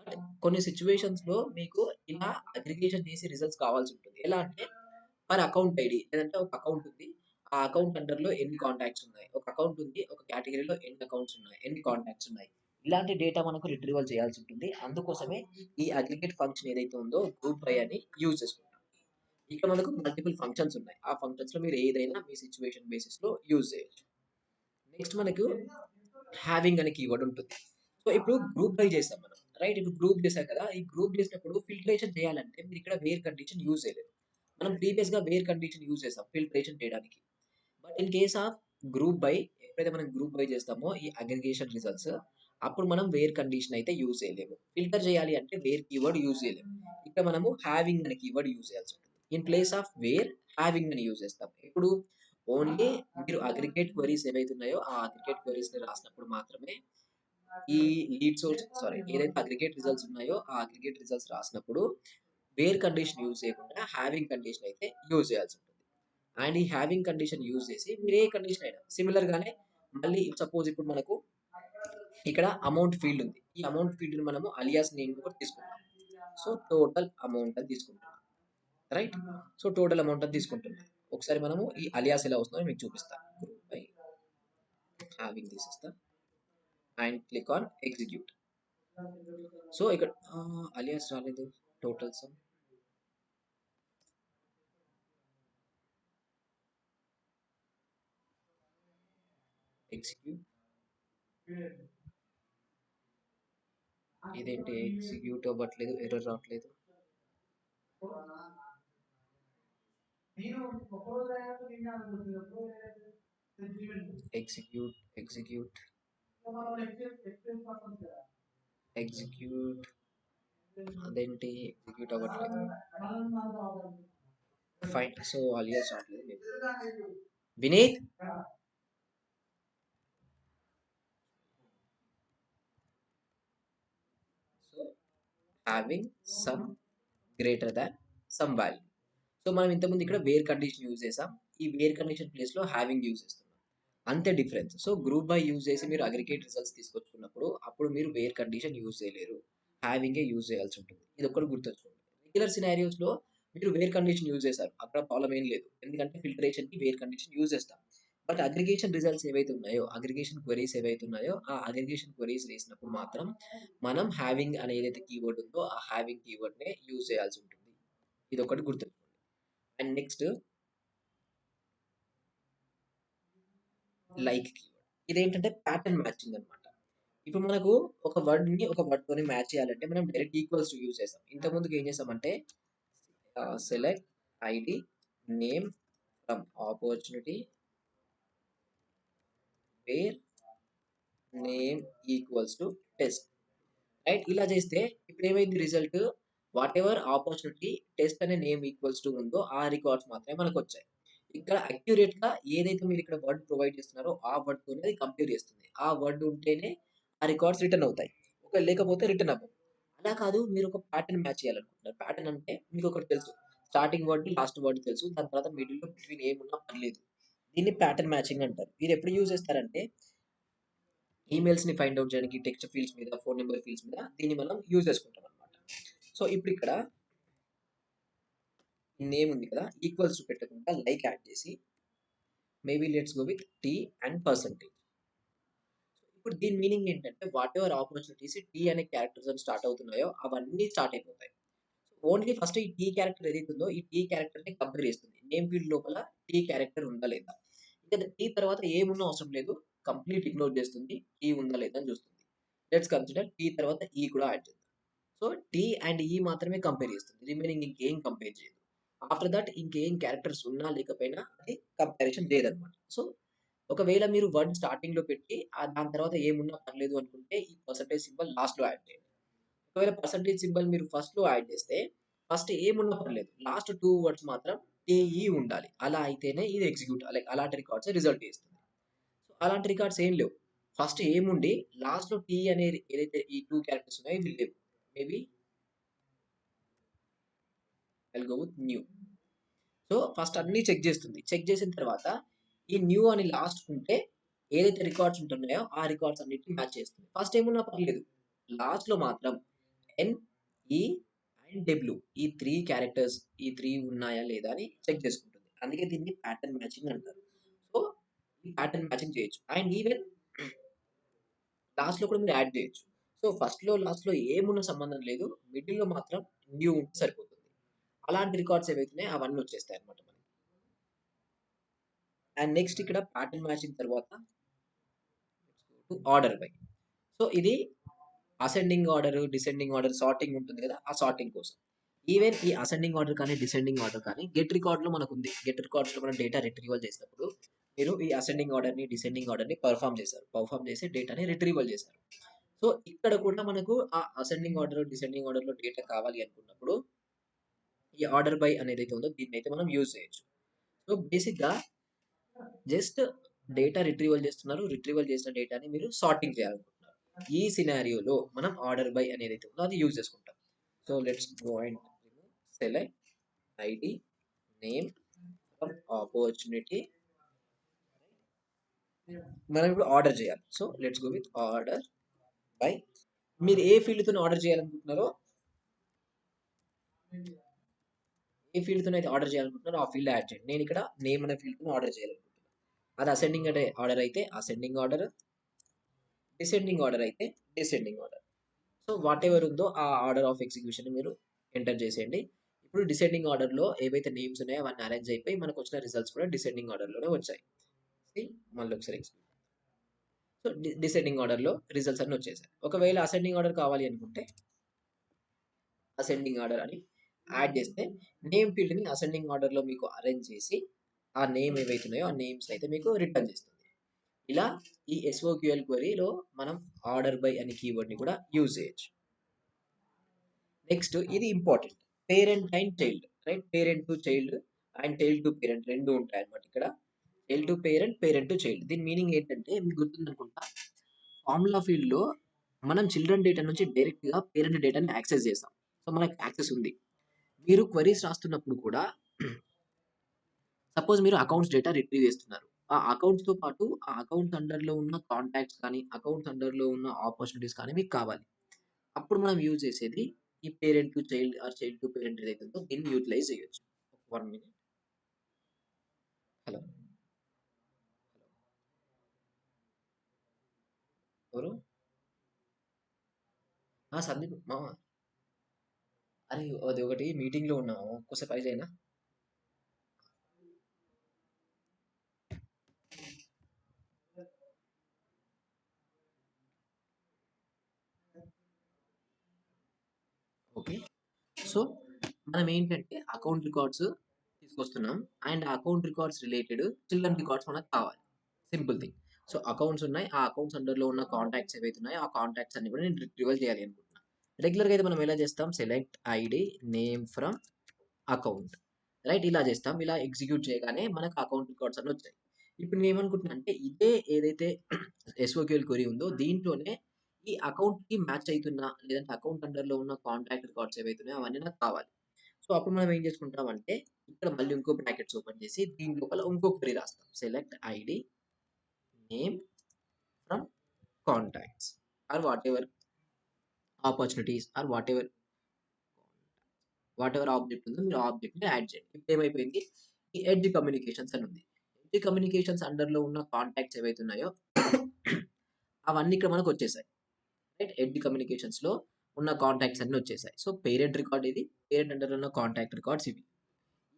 బట్ కొన్ని సిచ్యువేషన్స్ లో మీకు ఇలా అగ్రిగేషన్ చేసి రిజల్ట్స్ కావాల్సి ఉంటుంది. ఎలా అంటే పర్ అకౌంట్ ఐడి, లేదంటే ఒక అకౌంట్ ఉంది, ఆ అకౌంట్ అండర్ లో ఎన్ని కాంటాక్ట్స్ ఉన్నాయి, ఒక అకౌంట్ ఉంది, ఒక కేటగిరీలో ఎన్ని అకౌంట్స్ ఉన్నాయి, ఎన్ని కాంటాక్ట్స్ ఉన్నాయి, ఇలాంటి డేటా మనకు రిట్రీవల్ చేయాల్సి ఉంటుంది. అందుకోసమే ఈ అగ్రిగేట్ ఫంక్షన్ ఏదైతే ఉందో గ్రూప్ బై అని యూజ్ చేసుకుంటాం. ఇక్కడ మనకు మల్టిపుల్ ఫంక్షన్స్ ఉన్నాయి, ఆ ఫంక్షన్స్ లో మీరు ఏదైనా మీ సిచ్యువేషన్ బేసిస్ లో యూజ్ చేయొచ్చు. నెక్స్ట్ మనకు హ్యావింగ్ అనే కీవర్డ్ ఉంటుంది. సో ఇప్పుడు గ్రూప్ బై చేస్తాం మనం, రైట్. ఇప్పుడు గ్రూప్ చేసాం కదా, ఈ గ్రూప్ చేసినప్పుడు ఫిల్టరేషన్ చేయాలంటే మీరు ఇక్కడ వేర్ కండిషన్ యూజ్ చేయలేదు. మనం ప్రీవియస్ గా వేర్ కండిషన్ యూజ్ చేసాం ఫిల్టరేషన్ చేయడానికి. But in case of group by ఎప్పుడైతే మనం గ్రూప్ బై చేస్తామో ఈ అగ్రిగేషన్ రిజల్ట్స్, అప్పుడు మనం వేర్ కండిషన్ అయితే యూజ్ చేయలేము. ఫిల్టర్ చేయాలి అంటే వేర్ కీవర్డ్ యూజ్ చేయలేము. ఇక్కడ మనము హ్యావింగ్ అనే కీవర్డ్ యూజ్ చేయాల్సి ఉంటుంది. In place of where having అని యూజ్ చేస్తాం. ఇప్పుడు ఓన్లీ మీరు అగ్రిగేట్ క్వెరీస్ ఏవైతే ఉన్నాయో ఆ అగ్రిగేట్ క్వెరీస్ ని రాసినప్పుడు మాత్రమే ఈ లీడ్ సోర్స్ సారీ ఏదైతే అగ్రిగేట్ రిజల్ట్స్ ఉన్నాయో ఆ అగ్రిగేట్ రిజల్ట్స్ రాసినప్పుడు వేర్ కండిషన్ యూజ్ చేయకుండా హ్యావింగ్ కండిషన్ అయితే యూజ్ చేయాల్సి ఉంటుంది. అండ్ ఈ హ్యావింగ్ కండిషన్ యూజ్ చేసి మీరు ఏ కండిషన్ అయినా సిమిలర్ గానే మళ్ళీ సపోజ్ ఇప్పుడు మనకు ఇక్కడ అమౌంట్ ఫీల్డ్ ఉంది. ఈ అమౌంట్ ఫీల్డ్ మనము అలియాస్ నేమ్ కూడా తీసుకుంటాం. సో టోటల్ అమౌంట్ అని తీసుకుంటాం, రైట్? సో టోటల్ అమౌంట్ అని తీసుకుంటున్నాం. ఒకసారి మనము ఈ అలియాస్ ఎలా వస్తుందో మీకు చూపిస్తాను. గ్రూప్ బై హ్యావింగ్ తీసేస్తా and click on execute. So ఇక్కడ అలియాస్ రాలేదు, టోటల్ సమ్ ఎగ్జిక్యూట్. ఇదేంటి ఎగ్జిక్యూట్ అవ్వట్లేదు, ఎర్రర్ రావట్లేదు. ఎగ్జిక్యూట్ ఎగ్జిక్యూట్ ఎగ్జిక్యూట్, అదేంటి ఎగ్జిక్యూట్ అవ్వట్లేదు. ఫైన్. సో అలియాస్ రావట్లేదు. Vineeth so having sum greater than sum value. So మనం ఇంతకుముందు ఇక్కడ వేర్ కండిషన్ యూజ్ చేసాం. ఈ వేర్ కండిషన్ ప్లేస్ లో హ్యావింగ్ యూజ్ చేస్తున్నాం, అంతే difference. So group by use చేసి మీరు అగ్రిగేట్ రిజల్ట్స్ తీసుకొచ్చుకున్నప్పుడు అప్పుడు మీరు వేర్ కండిషన్ యూజ్ చేయలేరు, హ్యావింగే యూజ్ చేయాల్సి ఉంటుంది. ఇది ఒక్కటి గుర్తుంచుకోండి. రెగ్యులర్ సినారియోస్ లో మీరు వేర్ కండిషన్ యూజ్ చేశారు, అక్కడ ప్రాబ్లం ఏం లేదు, ఎందుకంటే ఫిల్టరేషన్ కి వేర్ కండిషన్ యూజ్ చేస్తాం. బట్ అగ్రిగేషన్ రిజల్ట్స్ ఏవైతే ఉన్నాయో, అగ్రిగేషన్ క్వెరీస్ ఏవైతే ఉన్నాయో ఆ అగ్రిగేషన్ క్వెరీస్ వేసినప్పుడు మాత్రం మనం హ్యావింగ్ అనే ఏదైతే కీవర్డ్ ఉందో ఆ హ్యావింగ్ కీవర్డ్ నే యూజ్ చేయాల్సి ఉంటుంది. ఇది ఒకటి గుర్తుంచుకోండి. And next like keyword. ఇదేంటంటే ప్యాటర్న్ మ్యాచింగ్ అన్నమాట. ఇప్పుడు మనకు ఒక వర్డ్ ని ఒక వర్డ్ తోని మ్యాచ్ చేయాలంటే మనం డైరెక్ట్ ఈక్వల్స్ టు యూజ్ చేస్తాం. ఇంత ముందుకు ఏం చేసామంటే select ID name from opportunity wear name equals to test, right? ఇలా చేస్తే ఇప్పుడు ఏమైంది result, what ever opportunity test అనే నేమ్ ఈక్వల్స్ టు ఉందో ఆ రికార్డ్స్ మాత్రమే మనకు వచ్చాయి. ఇక్కడ అక్యురేట్ గా ఏదైతే మీరు ఇక్కడ వర్డ్ ప్రొవైడ్ చేస్తున్నారో ఆ వర్డ్ తోనే అది కంపేర్ చేస్తుంది. ఆ వర్డ్ ఉంటేనే ఆ రికార్డ్స్ రిటర్న్ అవుతాయి, ఒకవేళ లేకపోతే రిటర్న్ అవ్వవు. అలా కాదు, మీరు ఒక ప్యాటర్న్ మ్యాచ్ చేయాలనుకుంటున్నారు. ప్యాటర్న్ అంటే మీకు ఒకటి తెలుసు, స్టార్టింగ్ వర్డ్ లాస్ట్ వర్డ్ తెలుసు, దాని తర్వాత మిడిల్ లో బిట్వీన్ ఏమున్నా పర్లేదు. దీన్ని ప్యాటర్న్ మ్యాచింగ్ అంటారు. ఇది ఎప్పుడు యూజ్ చేస్తారంటే ఈమెయిల్స్ ని ఫైండ్ అవుట్ చేయడానికి, టెక్స్ట్ ఫీల్డ్స్ మీద, ఫోన్ నెంబర్ ఫీల్డ్స్ మీద దీన్ని మనం యూజ్ చేసుకుంటాం అనమాట. సో ఇప్పుడు ఇక్కడ నేమ్ ఉంది కదా, ఈక్వల్స్ పెట్టకుండా లైక్ యాడ్ చేసి maybe let's go with T and percentage. ఇప్పుడు దీని మీనింగ్ ఏంటంటే వాట్ ఎవర్ ఆపర్చునిటీస్ టీ అనే క్యారెక్టర్స్ అని స్టార్ట్ అవుతున్నాయో అవన్నీ స్టార్ట్ అయిపోతాయి. ఓన్లీ ఫస్ట్ ఈ టీ క్యారెక్టర్ ఏదైతే ఉందో ఈ టీ క్యారెక్టర్ ని కంపేర్ చేస్తుంది, నేమ్ ఫీల్డ్ లోపల టీ క్యారెక్టర్ ఉందా లేదా. ఇంకా టీ తర్వాత ఏమున్నా అవసరం లేదు, కంప్లీట్ ఇగ్నోర్ చేస్తుంది, టీ ఉందా లేదా అని చూస్తుంది. లెట్స్ కన్సిడర్ టీ తర్వాత ఈ కూడా యాడ్ చేద్దాం. సో టీ అండ్ ఈ మాత్రమే కంపేర్ చేస్తుంది, రిమైనింగ్ ఇంకేం కంపేర్ చేయదు. ఆఫ్టర్ దట్ ఇంకేం క్యారెక్టర్స్ ఉన్నా లేకపోయినా అది కంపారిజన్ లేదనమాట. సో ఒకవేళ మీరు వర్డ్ స్టార్టింగ్ లో పెట్టి దాని తర్వాత ఏమున్నా పర్లేదు అనుకుంటే ఈ పర్సంటేజ్ సింబల్ లాస్ట్ లో యాడ్ చేయండి. ఒకవేళ పర్సంటేజ్ సింబల్ మీరు ఫస్ట్ లో యాడ్ చేస్తే ఫస్ట్ ఏమున్నా పర్లేదు, లాస్ట్ టూ వర్డ్స్ మాత్రం టీఈ ఉండాలి. అలా అయితేనే ఇది ఎగ్జిక్యూట్, లైక్ అలాంటి రికార్డ్స్ రిజల్ట్ ఇస్తుంది. సో అలాంటి రికార్డ్స్ ఏం లేవు, ఫస్ట్ ఏముండి లాస్ట్ లో టీ అనే ఏదైతే ఈ టూ క్యారెక్టర్స్ ఉన్నాయో ఇవి లేవు. Maybe I go with new. So first అన్ని చెక్ చేస్తుంది, చెక్ చేసిన తర్వాత ఈ న్యూ అని లాస్ట్ ఉంటే ఏదైతే రికార్డ్స్ ఉంటున్నాయో ఆ రికార్డ్స్ అన్నిటిని మ్యాచ్ చేస్తుంది. ఫస్ట్ ఏమున్నా పర్లేదు, లాస్ట్ లో మాత్రం ఎన్, ఈ అండ్ డబ్ల్యూ ఈ త్రీ క్యారెక్టర్స్ ఈ త్రీ ఉన్నాయా లేదా అని చెక్ చేసుకుంటుంది. అందుకే దీన్ని ప్యాటర్న్ మ్యాచింగ్ అంటారు. సో ఈ ప్యాటర్న్ మ్యాచింగ్ చేయొచ్చు. అండ్ ఈవెన్ లాస్ట్ లో కూడా మీరు యాడ్ చేయొచ్చు. సో ఫస్ట్ లో లాస్ట్ లో ఏమున్న సంబంధం లేదు, మిడిల్ లో మాత్రం న్యూ ఉంటే సరిపోతుంది. అలాంటి రికార్డ్స్ ఏవైతున్నాయో అవన్నీ వచ్చేస్తాయి అనమాట మనకి. అండ్ నెక్స్ట్ ఇక్కడ ప్యాటర్న్ మ్యాచింగ్ తర్వాత ఆర్డర్ బై. సో ఇది ascending order, descending order, sorting ఉంటుంది కదా, ఆ సార్టింగ్ కోసం. ఈవెన్ ఈ అసెండింగ్ ఆర్డర్ కానీ డిసెండింగ్ ఆర్డర్ కానీ గెట్ రికార్డ్ లో మనకు ఉంది. గెట్ రికార్డ్స్ లో మనం డేటా రిట్రీవల్ చేసినప్పుడు మీరు ఈ అసెండింగ్ ఆర్డర్‌ని, డిసెండింగ్ ఆర్డర్‌ని పెర్ఫార్మ్ చేశారు. పెర్ఫార్మ్ చేసి డేటాని రిట్రీవల్ చేశారు. సో, ఇక్కడ కూడా మనకు ఆ అసెండింగ్ ఆర్డర్, డిసెండింగ్ ఆర్డర్‌లో డేటా కావాలి అనుకున్నప్పుడు ఈ ఆర్డర్ బై అనేదైతే ఉందో దీన్నైతే మనం యూజ్ చేయొచ్చు. సో, బేసిక్‌గా జస్ట్ డేటా రిట్రీవల్ చేస్తున్నారు. రిట్రీవల్ చేసిన డేటాని మీరు సార్టింగ్ చేయాలనుకుంటున్నారు. ఈ సినారియోలో మనం ఆర్డర్ బై అనేదైతే ఉందో అది యూజ్ చేసుకుంటాం. So, let's go and select ID, name from opportunity. మనం ఇప్పుడు ఆర్డర్ చేయాలి. So, let's go with order by. మీరు ఏ ఫీల్డ్‌తోని ఆర్డర్ చేయాలనుకుంటున్నారో, ఏ ఫీల్డ్‌తోనైతే ఆర్డర్ చేయాలనుకుంటున్నారో ఆ ఫీల్డ్ యాడ్ చేయండి. నేనిక్కడ నేమ్ అనే ఫీల్డ్‌తోని ఆర్డర్ చేయాలనుకుంటున్నాను. అది అసెండింగ్ అంటే ఆర్డర్ అయితే అసెండింగ్ ఆర్డర్, డిసెండింగ్ ఆర్డర్ అయితే డిసెండింగ్ ఆర్డర్. సో, వాటెవర్ ఉందో ఆ ఆర్డర్ ఆఫ్ ఎగ్జిక్యూషన్ మీరు ఎంటర్ చేసేయండి. ఇప్పుడు డిసెండింగ్ ఆర్డర్‌లో ఏవైతే నేమ్స్ ఉన్నాయో అవన్నీ అరేంజ్ అయిపోయి మనకొచ్చిన రిజల్ట్స్ కూడా డిసెండింగ్ ఆర్డర్‌లోనే వచ్చాయి. సీ మళ్ళొకసారి సో, డిసెండింగ్ ఆర్డర్‌లో రిజల్ట్స్ అన్నీ వచ్చేసాయి. ఒకవేళ అసెండింగ్ ఆర్డర్ కావాలి అనుకుంటే అసెండింగ్ ఆర్డర్ అని యాడ్ చేస్తే నేమ్ ఫీల్డ్‌ని అసెండింగ్ ఆర్డర్‌లో మీకు అరేంజ్ చేసి ఆ నేమ్ ఏవైతే ఉన్నాయో ఆ నేమ్స్‌ని అయితే మీకు రిటర్న్ చేస్తుంది. ఇలా ఈ ఎస్ఓక్యూఎల్ క్వెరీలో మనం ఆర్డర్ బై అనే కీవర్డ్‌ని కూడా యూజ్ చేయొచ్చు. నెక్స్ట్ ఇది important. Parent and child. Right? Parent to child and child to parent 2 ఉంటాయన్నమాట ఇక్కడ. Child to parent, parent to child. దీని మీనింగ్ ఏంటంటే మీకు గుర్తుందనుకుంటా. ఫార్ములా ఫీల్డ్‌లో మనం చిల్డ్రన్ డేటా నుంచి డైరెక్ట్‌గా పేరెంట్ డేటాని యాక్సెస్ చేస్తాం. సో, మనకు యాక్సెస్ ఉంది. మీరు క్వెరీస్ రాస్తున్నప్పుడు కూడా సపోజ్ మీరు అకౌంట్స్ డేటా రిట్రీవ్ చేస్తున్నారు. ఆ అకౌంట్స్‌తో పాటు ఆ అకౌంట్స్ అండర్‌లో ఉన్న కాంటాక్ట్స్ కానీ, అకౌంట్స్ అండర్‌లో ఉన్న ఆపర్చునిటీస్ కానీ మీకు కావాలి. అప్పుడు మనం యూజ్ చేసేది ఈ parent to child or child to parent ఏదైతే ఉందో దీన్ని యూటిలైజ్ చేయొచ్చు. 1 మినిట్. హలో. ఎవరు? సందీప్ మామ. అరే! అది ఒకటి మీటింగ్‌లో ఉన్నాము. కొద్దిసేపు ఆగి చేయనా? ఓకే. సో, మనం ఏంటంటే అకౌంట్ రికార్డ్స్ తీసుకొస్తున్నాం. అండ్ ఆ account records related children records మనకు కావాలి. Simple thing. సో, అకౌంట్స్ ఉన్నాయి. ఆ అకౌంట్స్ అండర్‌లో ఉన్న కాంటాక్ట్స్ ఏవైతే ఉన్నాయో ఆ కాంటాక్ట్స్ అన్ని కూడా నేను రిట్రీవల్ చేయాలి అనుకుంటున్నా. రెగ్యులర్‌గా అయితే మనం ఎలా చేస్తాం? Select ID, name from account. Right? ఇలా చేస్తాం. ఇలా ఎగ్జిక్యూట్ చేయగానే మనకు అకౌంట్ రికార్డ్స్ అన్నీ వచ్చాయి. ఇప్పుడు నేనేమనుకుంటున్నా అంటే ఇదే ఏదైతే ఎస్ఓక్యూఎల్ క్వెరీ ఉందో దీంట్లోనే ఈ అకౌంట్‌కి మ్యాచ్ అయితున్న లేదంటే అకౌంట్ అండర్‌లో ఉన్న కాంటాక్ట్ రికార్డ్స్ ఏవైతే ఉన్నాయో అవన్నీ నాకు కావాలి. సో, అప్పుడు మనం ఏం చేసుకుంటామంటే ఇక్కడ మళ్ళీ ఇంకో బ్రాకెట్స్ ఓపెన్ చేసి దీని లోపల ఇంకో క్వెరీ రాస్తాం. Select ID, name from contacts or whatever opportunities or whatever object ఉందో మీరు ఆ ఆబ్జెక్ట్‌ని యాడ్ చేయండి. ఇప్పుడు ఏమైపోయింది? ఈ ఎడ్జ్ కమ్యూనికేషన్స్ అని ఉంది. ఎడ్జ్ కమ్యూనికేషన్స్ అండర్‌లో ఉన్న కాంటాక్ట్స్ ఏవైతే ఉన్నాయో అవన్నీ ఇక్కడ మనకొచ్చేసాయి. రైట్? ఎడ్జ్ కమ్యూనికేషన్స్‌లో ఉన్న కాంటాక్ట్స్ అన్నీ వచ్చేసాయి. సో, పేరెంట్ రికార్డ్ ఇది. పేరెంట్ అండర్‌లో ఉన్న కాంటాక్ట్ రికార్డ్స్ ఇవి.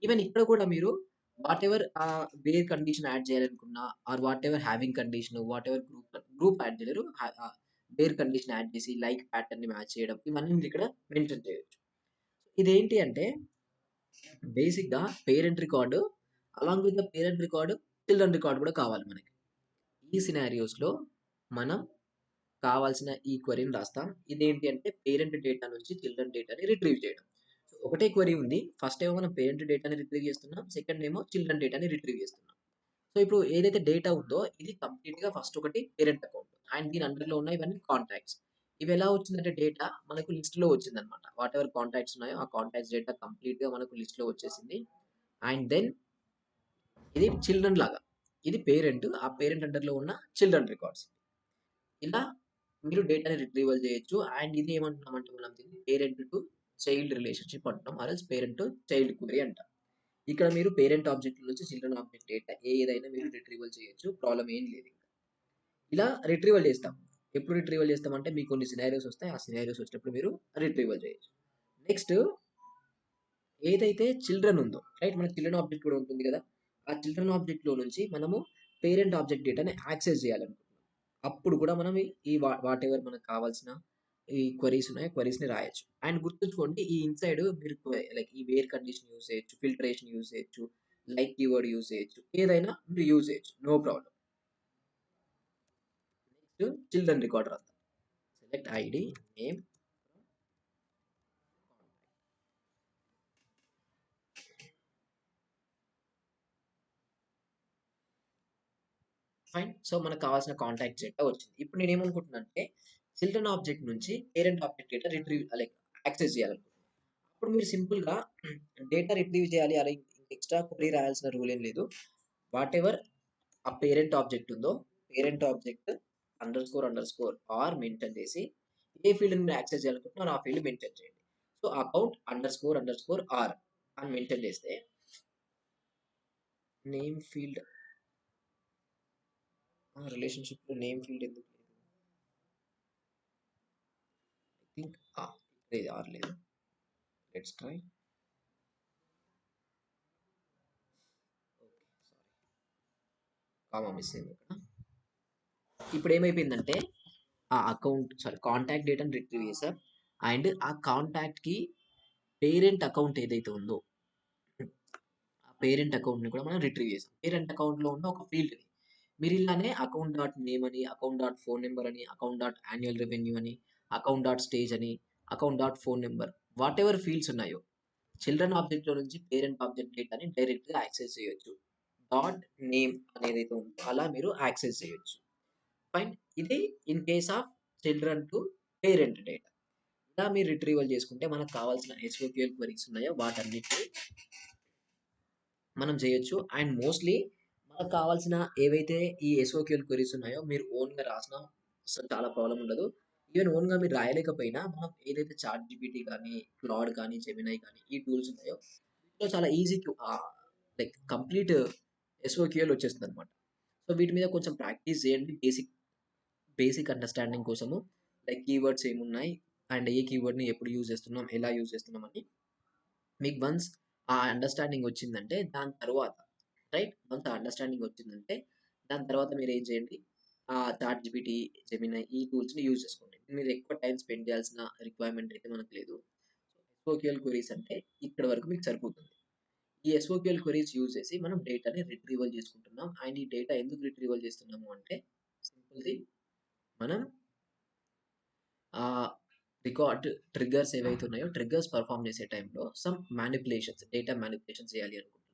ఈవెన్ ఇక్కడ కూడా మీరు వాటెవర్ వేర్ కండిషన్ యాడ్ చేయాలనుకున్నా or whatever having condition, whatever group add చేయలేరు. వేర్ కండిషన్ యాడ్ చేసి లైక్ ప్యాటర్న్‌ని మ్యాచ్ చేయడం ఇవన్నీ మీరిక్కడ మెన్షన్ చేయొచ్చు. ఇదేంటి అంటే బేసిక్‌గా parent record along with the parent record, children record కూడా కావాలి మనకి. ఈ సినారియోస్‌లో మనం కావాల్సిన ఈ క్వెరీని రాస్తాం. ఇదేంటి అంటే పేరెంట్ డేటా నుంచి చిల్డ్రన్ డేటాని రిట్రీవ్ చేయడం. సో, ఒకటే క్వెరీ ఉంది. ఫస్ట్ ఏమో మనం పేరెంట్ డేటాని రిట్రీవ్ చేస్తున్నాం. సెకండ్ ఏమో చిల్డ్రన్ డేటాని రిట్రీవ్ చేస్తున్నాం. సో, ఇప్పుడు ఏదైతే డేటా ఉందో ఇది కంప్లీట్‌గా ఫస్ట్ ఒకటి పేరెంట్ అకౌంట్. అండ్ దీని అండర్‌లో ఉన్న ఇవన్నీ కాంటాక్ట్స్. ఇవెలా వచ్చిందంటే డేటా మనకు లిస్ట్‌లో వచ్చిందన్నమాట. వాటెవర్ కాంటాక్ట్స్ ఉన్నాయో ఆ కాంటాక్ట్స్ డేటా కంప్లీట్‌గా మనకు లిస్ట్‌లో వచ్చేసింది. అండ్ దెన్ ఇది చిల్డ్రన్ లాగా. ఇది పేరెంట్. ఆ పేరెంట్ అండర్‌లో ఉన్న చిల్డ్రన్ రికార్డ్స్. ఇలా మీరు డేటాని రిట్రీవల్ చేయొచ్చు. అండ్ ఇది ఏమంటున్నామంటే మనం దీన్ని పేరెంట్ టు చైల్డ్ రిలేషన్‌షిప్ అంటున్నాం. Or else parent to child query అంటాం. ఇక్కడ మీరు పేరెంట్ ఆబ్జెక్ట్ నుంచి చిల్డ్రన్ ఆబ్జెక్ట్ డేటా ఏదైనా మీరు రిట్రీవల్ చేయొచ్చు. ప్రాబ్లమ్ ఏం లేదు. ఇలా రిట్రీవల్ చేస్తాం. ఎప్పుడు రిట్రీవల్ చేస్తామంటే మీకు కొన్ని సినారియోస్ వస్తాయి. ఆ సినారియోస్ వచ్చినప్పుడు మీరు రిట్రీవల్ చేయొచ్చు. నెక్స్ట్ ఏదైతే చిల్డ్రన్ ఉందో రైట్ మనకి చిల్డ్రన్ ఆబ్జెక్ట్ కూడా ఉంటుంది కదా! ఆ చిల్డ్రన్ ఆబ్జెక్ట్‌లో నుంచి మనము పేరెంట్ ఆబ్జెక్ట్ డేటాని యాక్సెస్ చేయాలనుకుంటున్నాం. అప్పుడు కూడా మనం ఈ వాటెవర్ మనకు కావాల్సిన ఈ క్వెరీస్ ఉన్నాయో క్వెరీస్‌ని రాయొచ్చు. అండ్ గుర్తుంచుకోండి ఈ ఇన్‌సైడ్ మీరు లైక్ ఈ వేర్ కండిషన్ యూజ్ చేయొచ్చు, ఫిల్టరేషన్ యూజ్ చేయొచ్చు. లైక్ కీవర్డ్ యూజ్ చేయొచ్చు, ఏదైనా మీరు యూజ్ చేయొచ్చు, no problem. Next children record రాద్దాం. Select ID name. Fine. So మనకు కావాల్సిన కాంటాక్ట్ డేటా వచ్చింది. ఇప్పుడు నేను ఏమనుకుంటున్నాను అంటే చిల్డ్రన్ ఆబ్జెక్ట్ నుంచి parent object data retrieve like access చేయాలనుకుంటున్నాను. అప్పుడు మీరు సింపుల్గా డేటా రిట్రీవ్ చేయాలి, అలా ఎక్స్ట్రా క్వరీ రాయాల్సిన రూల్ ఏం లేదు. వాట్ ఎవర్ ఆ పేరెంట్ ఆబ్జెక్ట్ ఉందో parent object under score or mention చేసి ఏ ఫీల్డ్ మీరు యాక్సెస్ చేయాలనుకుంటున్నారో ఆ ఫీల్డ్ మెన్షన్ చేయండి. So account under score or అని మెన్షన్ చేస్తే నేమ్ ఫీల్డ్ రిలేషన్షిప్ లో నేమ్ ఫీల్డ్ ఎందుకు లేదు? ఐ థింక్ ఇది ఆర్ లేదు. Let's try. Okay, sorry, comma miss అయింది ఇక్కడ. ఇప్పుడు ఏమైపోయిందంటే ఆ కాంటాక్ట్ డేటాను రిట్రీవ్ చేసాం అండ్ ఆ కాంటాక్ట్ కి పేరెంట్ అకౌంట్ ఏదైతే ఉందో ఆ పేరెంట్ అకౌంట్ ని కూడా మనం రిట్రీవ్ చేసాం. పేరెంట్ అకౌంట్ లో ఉన్న ఒక ఫీల్డ్ ని మీరు ఇలానే అకౌంట్ డాట్ నేమ్ అని, అకౌంట్ డాట్ ఫోన్ నెంబర్ అని, అకౌంట్ డాట్ యాన్యువల్ రెవెన్యూ అని, అకౌంట్ డాట్ స్టేజ్ అని, account dot phone number, what ever fields ఉన్నాయో చిల్డ్రన్ ఆబ్జెక్ట్ లో నుంచి పేరెంట్ ఆబ్జెక్ట్ డేటాని డైరెక్ట్ గా యాక్సెస్ చేయొచ్చు. డాట్ నేమ్ అనేది ఉందో అలా మీరు యాక్సెస్ చేయొచ్చు. ఫైన్. ఇది in case of children to parent data. ఇలా మీరు రిట్రీవల్ చేసుకుంటే మనకు కావాల్సిన ఎస్ఓక్యూఎల్ క్వరీస్ ఉన్నాయో వాటన్నిటిని మనం చేయొచ్చు. అండ్ మోస్ట్లీ మనకు కావాల్సిన ఏవైతే ఈ ఎస్ఓక్యూఎల్ క్వరీస్ ఉన్నాయో మీరు ఓన్గా రాసిన అసలు చాలా ప్రాబ్లం ఉండదు. ఈవెన్ ఓన్గా మీరు రాయలేకపోయినా మనం ఏదైతే చాట్ జీపీటీ కానీ, క్లాడ్ కానీ, జెమినై కానీ ఈ టూల్స్ ఉన్నాయో వీటిలో చాలా ఈజీ లైక్ కంప్లీట్ ఎస్ఓక్యూఎల్ వచ్చేస్తుంది అనమాట. సో వీటి మీద కొంచెం ప్రాక్టీస్ చేయండి, బేసిక్ అండర్స్టాండింగ్ కోసము. లైక్ కీవర్డ్స్ ఏమున్నాయి అండ్ ఏ కీవర్డ్ని ఎప్పుడు యూజ్ చేస్తున్నాం, ఎలా యూజ్ చేస్తున్నాం అని మీకు వన్స్ ఆ అండర్స్టాండింగ్ వచ్చిందంటే దాని తర్వాత దాని తర్వాత మీరు ఏం చేయండి, ఆ చాట్ జీపీటీ, జెమినై ఈ టూల్స్ని యూజ్ చేసుకోండి. మీరు ఎక్కువ టైం స్పెండ్ చేయాల్సిన రిక్వైర్మెంట్ అయితే మనకు లేదు. ఎస్ఓక్యూఎల్ క్వరీస్ అంటే ఇక్కడ వరకు మీకు సరిపోతుంది. ఈ ఎస్ఓక్యూఎల్ క్వరీస్ యూజ్ చేసి మనం డేటాని రిట్రీవల్ చేసుకుంటున్నాం. అండ్ ఈ డేటా ఎందుకు రిట్రీవల్ చేస్తున్నాము అంటే సింపుల్ది, మనం ఆ రికార్డ్ ట్రిగ్గర్స్ ఏవైతే ఉన్నాయో ట్రిగ్గర్స్ పర్ఫామ్ చేసే టైంలో సమ్ డేటా మ్యానిపులేషన్ చేయాలి అనుకుంటున్నాం.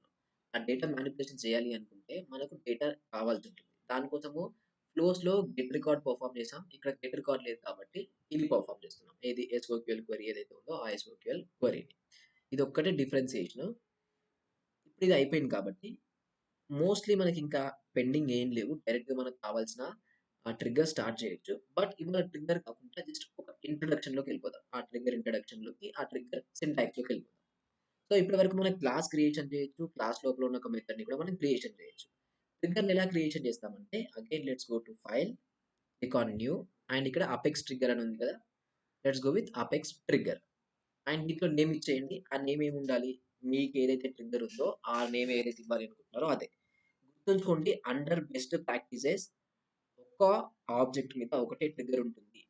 ఆ డేటా మ్యానిపులేషన్ చేయాలి అనుకుంటే మనకు డేటా కావాల్సి ఉంటుంది. దానికోసము ఫ్లోస్లో గెట్ రికార్డ్ పర్ఫామ్ చేసాం, ఇక్కడ గెట్ రికార్డ్ లేదు కాబట్టి ఇది పర్ఫామ్ చేస్తున్నాం. ఏది ఎస్ఓక్యూఎల్ క్వరీ ఏదైతే ఉందో ఆ ఎస్ఓక్యూఎల్ క్వరీని. ఇది ఒక్కటే డిఫరెన్సియేషన్. ఇప్పుడు ఇది అయిపోయింది కాబట్టి మోస్ట్లీ మనకి ఇంకా పెండింగ్ ఏం లేవు. డైరెక్ట్‌గా మనకు కావాల్సిన ఆ ట్రిగ్గర్ స్టార్ట్ చేయొచ్చు. బట్ ఇవాళ ట్రిగ్గర్ కాకుండా జస్ట్ ఒక ఇంట్రొడక్షన్‌లోకి వెళ్ళిపోదాం. ఆ ట్రిగ్గర్ ఇంట్రొడక్షన్‌లోకి, ఆ ట్రిగ్గర్ సింటాక్స్‌లోకి వెళ్ళిపోదాం. సో ఇప్పటి వరకు మనం క్లాస్ క్రియేషన్ చేయొచ్చు. క్లాస్ లోపల ఉన్న ఒక మెథడ్‌ని కూడా మనం క్రియేషన్ చేయొచ్చు. ట్రిగ్గర్‌ని ఎలా క్రియేషన్ చేస్తామంటే again let's go to file, click on new and ఇక్కడ అపెక్స్ ట్రిగ్గర్ అని ఉంది కదా! Let's go with apex trigger. And దీంట్లో నేమ్ ఇచ్చేయండి. ఆ నేమ్ ఏముండాలి? మీకు ఏదైతే ట్రిగ్గర్ ఉందో ఆ నేమ్ ఏదైతే ఇవ్వాలి అనుకుంటున్నారో అదే. గుర్తుంచుకోండి, అండర్ బెస్ట్ ప్రాక్టీసెస్ ఒక్క ఆబ్జెక్ట్ మీద ఒకటే ట్రిగ్గర్ ఉంటుంది.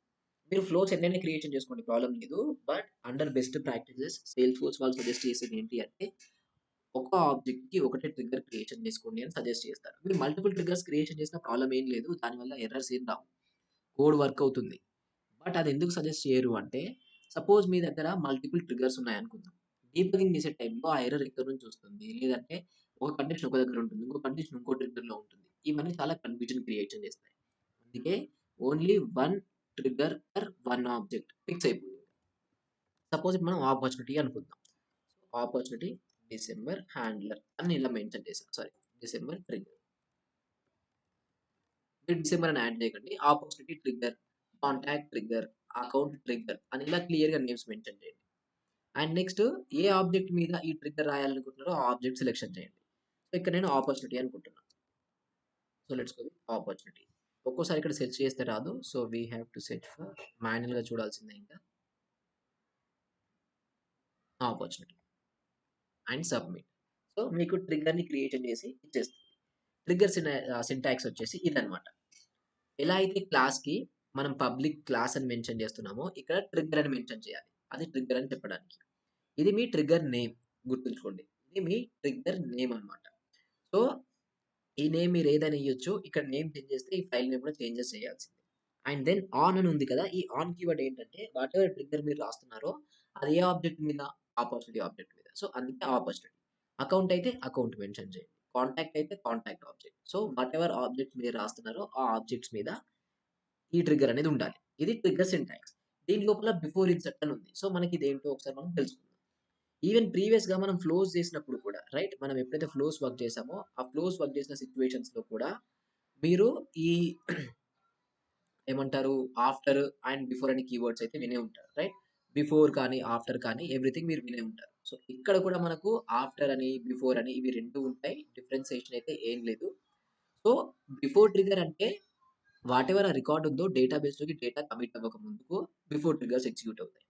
మీరు ఫ్లోస్ ఎన్నైనా క్రియేషన్ చేసుకోండి, ప్రాబ్లం లేదు. But under best practices sales force వాళ్ళు సజెస్ట్ చేసేది ఏంటి అంటే ఒక ఆబ్జెక్ట్ కి ఒకటే ట్రిగ్గర్ క్రియేషన్ చేసుకోండి అని సజెస్ట్ చేస్తారు. మీరు మల్టిపుల్ ట్రిగ్గర్స్ క్రియేషన్ చేసిన ప్రాబ్లం ఏం లేదు. దానివల్ల ఎర్రర్స్ ఏం రావు. కోడ్ వర్క్ అవుతుంది. బట్ అది ఎందుకు సజెస్ట్ చేయరు అంటే సపోజ్ మీ దగ్గర మల్టిపుల్ ట్రిగ్గర్స్ ఉన్నాయనుకుందాం. డీబగింగ్ చేసే టైంలో ఆ ఎర్రర్ ఎక్కడి నుంచి వస్తుంది? లేదంటే ఒక కండిషన్ ఒక దగ్గర ఉంటుంది. ఇంకో కండిషన్ ఇంకో ట్రిగ్గర్‌లో ఉంటుంది. ఇవన్నీ చాలా కన్‌ఫ్యూజన్ క్రియేషన్ చేస్తాయి. అందుకే only one trigger for one object fix అయిపోయింది. సపోజ్ ఇప్పుడు మనం ఆపర్చునిటీ అనుకుందాం. ఆపర్చునిటీ డిసెంబర్ హ్యాండ్లర్ అని ఇలా మెన్షన్ చేశాను. Sorry, December trigger. మీరు డిసెంబర్ అని యాడ్ చేయకండి. Opportunity trigger, contact trigger, account trigger అని ఇలా క్లియర్‌గా నేమ్స్ మెన్షన్ చేయండి. అండ్ నెక్స్ట్ ఏ ఆబ్జెక్ట్ మీద ఈ ట్రిగ్గర్ రాయాలనుకుంటున్నారో ఆ ఆబ్జెక్ట్ సెలెక్షన్ చేయండి. సో ఇక్కడ నేను ఆపర్చునిటీ అనుకుంటున్నాను. So let's go with opportunity. ఒక్కోసారి ఇక్కడ సెర్చ్ చేస్తే రాదు. So we have to search for, మాన్యువల్‌గా చూడాల్సిందే ఇంకా. Opportunity and submit. సో మీకు ట్రిగ్గర్‌ని క్రియేషన్ చేసి ఇచ్చేస్తుంది. ట్రిగ్గర్ సింటాక్స్ వచ్చేసి ఇదనమాట. ఎలా అయితే క్లాస్‌కి మనం పబ్లిక్ క్లాస్ అని మెన్షన్ చేస్తున్నామో ఇక్కడ ట్రిగ్గర్ అని మెన్షన్ చేయాలి. అది ట్రిగ్గర్ అని చెప్పడానికి. ఇది మీ ట్రిగ్గర్ నేమ్ గుర్తుంచుకోండి. ఇది మీ ట్రిగ్గర్ నేమ్ అన్నమాట. సో, ఈ నేమ్ మీరు ఏదైనా ఇయ్యొచ్చు. ఇక్కడ నేమ్ చేంజ్ చేస్తే ఈ ఫైల్ నేమ్ కూడా చేంజెస్ చేయాల్సిందే. అండ్ దెన్ ఆన్ అని ఉంది కదా! ఈ ఆన్ కీవర్డ్ ఏంటంటే వాటెవర్ ట్రిగ్గర్ మీరు రాస్తున్నారో అది ఏ ఆబ్జెక్ట్ మీద? ఆపర్చునిటీ ఆబ్జెక్ట్ మీద. సో, అందుకే ఆపర్చునిటీ. అకౌంట్ అయితే అకౌంట్ మెన్షన్ చేయండి. కాంటాక్ట్ అయితే contact object. So, whatever objects మీరు రాస్తున్నారో ఆ ఆబ్జెక్ట్స్ మీద ఈ ట్రిగ్గర్ అనేది ఉండాలి. ఇది ట్రిగ్గర్ సింటాక్స్. దీని లోపల బిఫోర్ ఇన్సర్ట్ అని ఉంది. సో, మనకి ఇదేంటో ఒకసారి మనం తెలుసుకుందాం. ఈవెన్ ప్రీవియస్‌గా మనం ఫ్లోస్ చేసినప్పుడు కూడా రైట్? మనం ఎప్పుడైతే ఫ్లోస్ వర్క్ చేసామో, ఆ ఫ్లోస్ వర్క్ చేసిన సిట్యుయేషన్స్‌లో కూడా మీరు ఈ ఏమంటారు? ఆఫ్టర్ అండ్ బిఫోర్ అనే కీవర్డ్స్ అయితే వినే ఉంటారు. రైట్? బిఫోర్ కానీ, ఆఫ్టర్ కానీ ఎవ్రీథింగ్ మీరు వినే ఉంటారు. సో, ఇక్కడ కూడా మనకు ఆఫ్టర్ అని, బిఫోర్ అని ఇవి 2 ఉంటాయి. డిఫరెన్షియేషన్ అయితే ఏం లేదు. సో, బిఫోర్ ట్రిగ్గర్ అంటే వాటెవర్ ఆ రికార్డ్ ఉందో డేటాబేస్‌లోకి డేటా కమిట్ అవ్వక ముందుకు బిఫోర్ ట్రిగ్గర్స్ ఎగ్జిక్యూట్ అవుతాయి.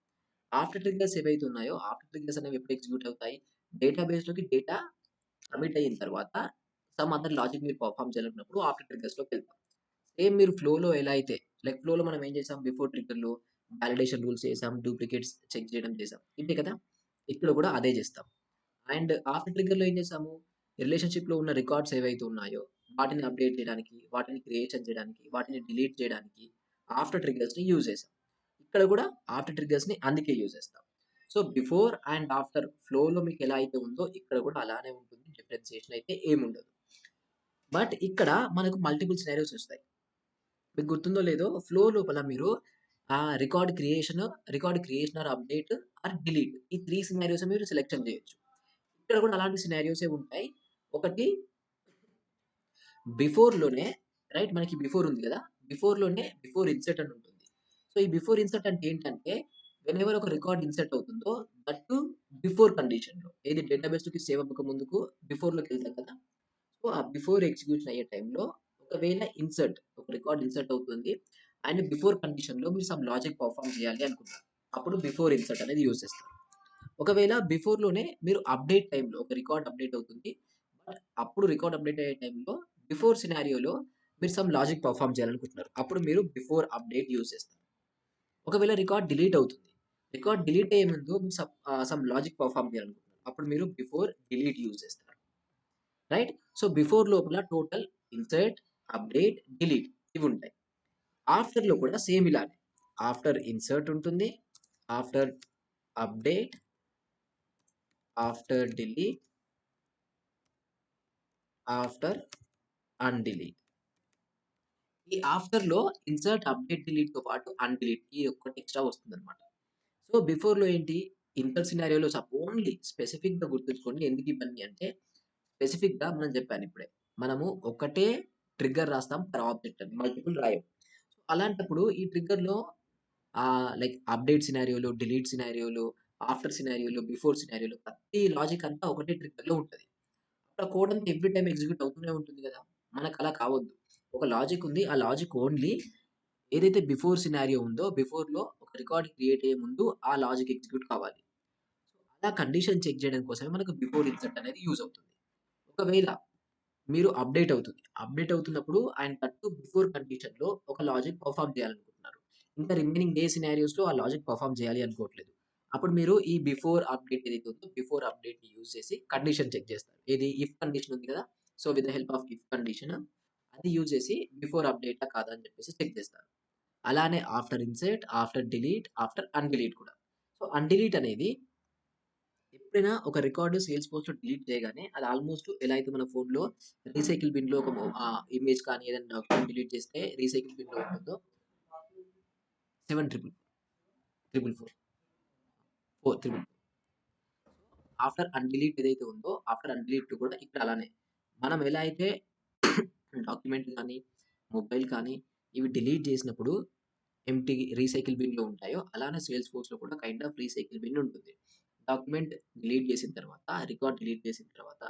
ఆఫ్టర్ ట్రిగ్గర్స్ ఏవైతే ఉన్నాయో, ఆఫ్టర్ ట్రిగ్గర్స్ అనేవి ఎప్పుడు ఎగ్జిక్యూట్ అవుతాయి? డేటాబేస్‌లోకి డేటా కమిట్ అయిన తర్వాత సమ్ అదర్ లాజిక్ మీరు పెర్ఫార్మ్ చేయాలనుకున్నప్పుడు ఆఫ్టర్ ట్రిగ్గర్స్‌లోకెళ్తాం. సేమ్ మీరు ఫ్లోలో ఎలా అయితే లైక్ ఫ్లోలో మనం ఏం చేసాం బిఫోర్ ట్రిగ్గర్‌లో వాలిడేషన్ రూల్స్ చేసాం, డూప్లికేట్స్ చెక్ చేయడం చేసాం. ఇంతే కదా! ఇక్కడ కూడా అదే చేస్తాం. అండ్ ఆఫ్టర్ ట్రిగ్గర్‌లో ఏం చేసాము? రిలేషన్‌షిప్‌లో ఉన్న రికార్డ్స్ ఏవైతే ఉన్నాయో వాటిని అప్‌డేట్ చేయడానికి, వాటిని క్రియేషన్ చేయడానికి, వాటిని డిలీట్ చేయడానికి ఆఫ్టర్ ట్రిగ్గర్స్‌ని యూజ్ చేసాం. ఇక్కడ కూడా ఆఫ్టర్ ట్రిగ్గర్స్‌ని అందుకే యూజ్ చేస్తాం. సో, బిఫోర్ అండ్ ఆఫ్టర్ ఫ్లోలో మీకు ఎలా అయితే ఉందో ఇక్కడ కూడా అలానే ఉంటుంది. డిఫరెన్షియేషన్ అయితే ఏముండదు. బట్ ఇక్కడ మనకు మల్టిపుల్ సినారియోస్ వస్తాయి. మీకు గుర్తుందో లేదో ఫ్లో లోపల మీరు record creation or update or delete ఈ 3 సినారియోస్ మీరు సెలక్షన్ చేయొచ్చు. ఇక్కడ కూడా అలాంటి సినారియోసే ఉంటాయి. ఒకటి బిఫోర్‌లోనే రైట్ మనకి బిఫోర్ ఉంది గదా! బిఫోర్‌లోనే బిఫోర్ ఇన్సర్ట్ అని ఉంటుంది. సో, ఈ బిఫోర్ ఇన్సర్ట్ అంటే ఏంటంటే వెనెవర్ ఒక రికార్డ్ ఇన్సర్ట్ అవుతుందో దట్ టు బిఫోర్ కండిషన్‌లో ఏది డేటాబేస్‌లోకి సేవ్ అవ్వక ముందుకు బిఫోర్‌లోకెళ్తాం కదా! సో, ఆ బిఫోర్ ఎగ్జిక్యూషన్ అయ్యే టైంలో ఒకవేళ ఒక రికార్డ్ ఇన్సర్ట్ అవుతుంది. అండ్ బిఫోర్ కండిషన్‌లో మీరు సమ్ లాజిక్ పెర్ఫార్మ్ చేయాలి అనుకున్నారు. అప్పుడు బిఫోర్ ఇన్సర్ట్ అనేది యూజ్ చేస్తారు. ఒకవేళ బిఫోర్‌లోనే మీరు అప్‌డేట్ టైమ్‌లో ఒక రికార్డ్ అప్‌డేట్ అవుతుంది. బట్ అప్పుడు రికార్డ్ అప్‌డేట్ అయ్యే టైంలో బిఫోర్ సినారియోలో మీరు సమ్ లాజిక్ పెర్ఫార్మ్ చేయాలనుకుంటున్నారు. అప్పుడు మీరు బిఫోర్ అప్‌డేట్ యూజ్ చేస్తారు. ఒకవేళ రికార్డ్ డిలీట్ అవుతుంది. రికార్డ్ డిలీట్ అయ్యే ముందు మీరు సమ్ లాజిక్ పెర్ఫార్మ్ చేయాలనుకుంటున్నారు. అప్పుడు మీరు బిఫోర్ డిలీట్ యూజ్ చేస్తారు. రైట్? సో, బిఫోర్ లోపల టోటల్ ఇన్సర్ట్, అప్‌డేట్, డిలీట్ ఇవుంటాయి. ఆఫ్టర్‌లో కూడా సేమ్ ఇలానే. ఆఫ్టర్ ఇన్సర్ట్ ఉంటుంది. After update, after delete, after undelete. ఈ ఆఫ్టర్‌లో ఇన్సర్ట్, అప్‌డేట్, డిలీట్‌తో పాటు అన్‌డిలీట్ ఈ ఒక్కటి ఎక్స్‌ట్రా వస్తుందన్నమాట. సో, బిఫోర్‌లో ఏంటి ఇన్సర్ట్ సినారియోలో ఓన్లీ స్పెసిఫిక్‌గా గుర్తుంచుకోండి. ఎందుకు ఇవన్నీ అంటే స్పెసిఫిక్‌గా మనం చెప్పాను ఇప్పుడే. మనము ఒకటే ట్రిగ్గర్ రాస్తాం పర్ ఆబ్జెక్ట్ అని మల్టిపుల్ రాయం. అలాంటప్పుడు ఈ ట్రిగ్గర్‌లో లైక్ అప్‌డేట్ సినారియోలో, డిలీట్ సినారియోలో, ఆఫ్టర్ సినారియోలో, బిఫోర్ సినారియోలో ప్రతి లాజిక్ అంతా ఒకటే ట్రిగ్గర్‌లో ఉంటది. ఆ కోడ్ అంతా ఎవ్రీ టైమ్ ఎగ్జిక్యూట్ అవుతూనే ఉంటుంది గదా! మనకలా కావద్దు. ఒక లాజిక్ ఉంది. ఆ లాజిక్ ఓన్లీ ఏదైతే బిఫోర్ సినారియో ఉందో బిఫోర్‌లో ఒక రికార్డ్ క్రియేట్ అయ్యే ముందు ఆ లాజిక్ ఎగ్జిక్యూట్ కావాలి. అలా కండిషన్ చెక్ చేయడం కోసమే మనకు బిఫోర్ ఇన్సర్ట్ అనేది యూజ్ అవుతుంది. ఒకవేళ మీరు అప్‌డేట్ అవుతుంది. అప్‌డేట్ అవుతున్నప్పుడు అండ్ దట్ టూ బిఫోర్ కండిషన్‌లో ఒక లాజిక్ పెర్ఫార్మ్ చేయాలనుకుంటున్నారు. ఇంకా రిమైనింగ్ సినారియోస్‌లో ఆ లాజిక్ పెర్ఫార్మ్ చేయాలి అనుకోవట్లేదు. అప్పుడు మీరు ఈ బిఫోర్ అప్‌డేట్ ఏదైతే ఉందో బిఫోర్ అప్‌డేట్‌ని యూజ్ చేసి కండిషన్ చెక్ చేస్తారు. ఏది ఇఫ్ కండిషన్ ఉంది కదా! So, with the help of if condition అది యూజ్ చేసి బిఫోర్ అప్‌డేటా కాదా అని చెప్పేసి చెక్ చేస్తారు. అలానే after insert, after delete, after undelete కూడా. సో, అన్‌డిలీట్ అనేది ఎప్పుడైనా ఒక రికార్డ్ సేల్స్‌ఫోర్స్‌లో డిలీట్ చేయగానే అది ఆల్‌మోస్ట్ ఎలా అయితే మన ఫోన్‌లో రీసైకిల్ బిన్‌లో ఇమేజ్ కానీ ఏదైనా డాక్యుమెంట్ డిలీట్ చేస్తే రీసైకిల్ బిన్‌లో ఉంటుందో 7444 444 ఆఫ్టర్ అన్‌డిలీట్ ఏదైతే ఉందో ఆఫ్టర్ అన్‌డిలీట్ కూడా ఇక్కడ అలానే. మనం ఎలా అయితే డాక్యుమెంట్ కానీ, మొబైల్ కానీ ఇవి డిలీట్ చేసినప్పుడు ఎంప్టీ రీసైకిల్ బిన్‌లో ఉంటాయో అలానే సేల్స్‌ఫోర్స్‌లో కూడా కైండ్ ఆఫ్ రీసైకిల్ బిన్ ఉంటుంది. డాక్యుమెంట్ డిలీట్ చేసిన తర్వాత, రికార్డ్ డిలీట్ చేసిన తర్వాత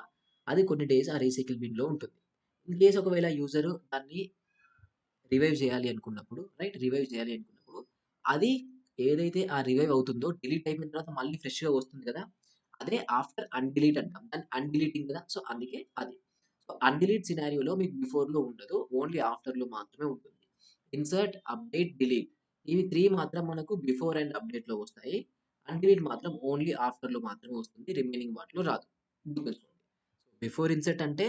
అది కొన్ని డేస్ ఆ రీసైకిల్ బిన్‌లో ఉంటుంది. ఇన్ కేస్ ఒకవేళ యూజర్ దాన్ని రివైవ్ చేయాలి అనుకున్నప్పుడు రివైవ్ చేయాలి అనుకున్నప్పుడు అది ఏదైతే ఆ రివైవ్ అవుతుందో డిలీట్ అయిపోయిన తర్వాత మళ్ళీ ఫ్రెష్‌గా వస్తుంది కదా! అదే ఆఫ్టర్ అన్‌డిలీట్ అంటాం. దాన్ని అన్‌డిలీటింగ్ కదా! సో, అందుకే అది. సో, అన్‌డిలీట్ సినారియోలో మీకు బిఫోర్‌లో ఉండదు. ఓన్లీ ఆఫ్టర్‌లో మాత్రమే ఉంటుంది. ఇన్సర్ట్, అప్‌డేట్, డిలీట్ ఇవి 3 మాత్రం మనకు బిఫోర్ అండ్ అప్‌డేట్‌లో వస్తాయి. అన్‌డిలీట్ మాత్రం ఓన్లీ ఆఫ్టర్‌లో మాత్రమే వస్తుంది. రిమైనింగ్ వాటిలో రాదు. గుర్తుంచుకోండి. బిఫోర్ ఇన్సర్ట్ అంటే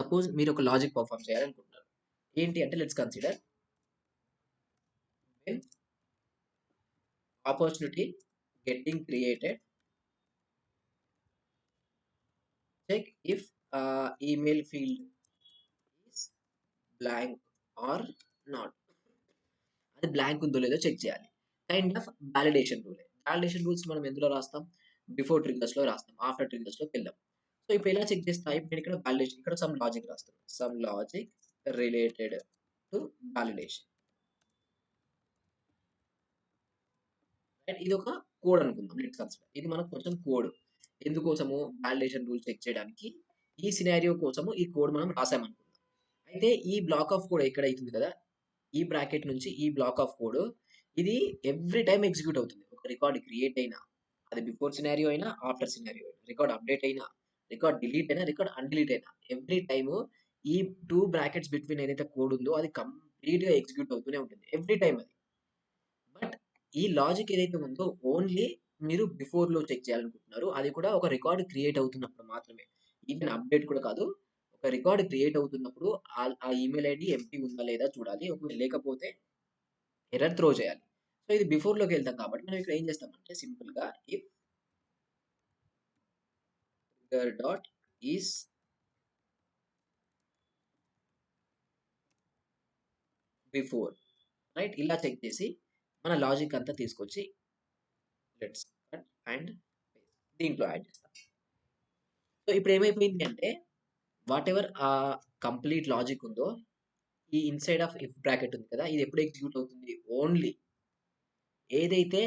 సపోజ్ మీరు ఒక లాజిక్ పర్ఫామ్ చేయాలనుకుంటున్నారు. ఏంటి అంటే let's consider when opportunity getting created, check if email field is blank or not. అది బ్లాంక్ ఉందో లేదో చెక్ చేయాలి. Kind of validation rule. Validation rules మనం ఎందులో రాస్తాం? బిఫోర్ ట్రిగ్గర్స్‌లో రాస్తాం. ఆఫ్టర్ ట్రిగ్గర్స్‌లోకి వెళ్ళాం. సో, ఇప్పుడు ఎలా చెక్ చేస్తా? ఇప్పుడు నేను ఇక్కడ వాలిడేషన్ ఇక్కడ సమ్ లాజిక్ రాస్తున్నా. Some logic related to validation. Right. ఇదొక కోడ్ అనుకుందాం. Let's consider. ఇది మనకు కొంచెం కోడ్. ఎందుకోసము? వాలిడేషన్ రూల్ చెక్ చేయడానికి. ఈ సినారియో కోసము ఈ కోడ్ మనం రాసామనుకుందాం. అయితే ఈ బ్లాక్ ఆఫ్ కోడ్ ఎక్కడ అయితుంది కదా! ఈ బ్రాకెట్ నుంచి ఈ బ్లాక్ ఆఫ్ కోడ్ ఇది ఎవ్రీ టైమ్ ఎగ్జిక్యూట్ అవుతుంది. ఒక రికార్డ్ క్రియేట్ అయినా, అది బిఫోర్ సినారియో అయినా, ఆఫ్టర్ సినారియో అయినా, రికార్డ్ అప్డేట్ అయినా, రికార్డ్ డిలీట్ అయినా, రికార్డ్ అన్‌డిలీట్ అయినా, ఎవ్రీ టైమ్ ఈ 2 బ్రాకెట్స్ బిట్వీన్ ఏదైతే కోడ్ ఉందో అది కంప్లీట్‌గా ఎగ్జిక్యూట్ అవుతూనే ఉంటుంది. ఎవ్రీ టైమ్ అది. బట్ ఈ లాజిక్ ఏదైతే ఉందో ఓన్లీ మీరు బిఫోర్‌లో చెక్ చేయాలనుకుంటున్నారు. అది కూడా ఒక రికార్డ్ క్రియేట్ అవుతున్నప్పుడు మాత్రమే. ఈవెన్ అప్డేట్ కూడా కాదు. ఒక రికార్డ్ క్రియేట్ అవుతున్నప్పుడు ఆ ఈమెయిల్ ఐడీ ఎంప్టీ ఉందా లేదా చూడాలి. ఒకవేళ లేకపోతే ఎర్రర్ త్రో చేయాలి. సో, ఇది బిఫోర్‌లోకెళ్తాం కాబట్టి మనం ఇక్కడ ఏం చేస్తామంటే సింపుల్‌గా if trigger dot is before, right? ఇలా చెక్ చేసి మన లాజిక్ అంతా తీసుకొచ్చి లెట్స్ కట్ అండ్ పేస్ట్ దీంట్లో యాడ్ చేస్తాం. సో, ఇప్పుడు ఏమైపోయింది అంటే వాటెవర్ కంప్లీట్ లాజిక్ ఉందో ఈ ఇన్‌సైడ్ ఆఫ్ ఇఫ్ బ్రాకెట్ ఉంది కదా! ఇది ఎప్పుడు ఎగ్జిక్యూట్ అవుతుంది? ఓన్లీ ఏదైతే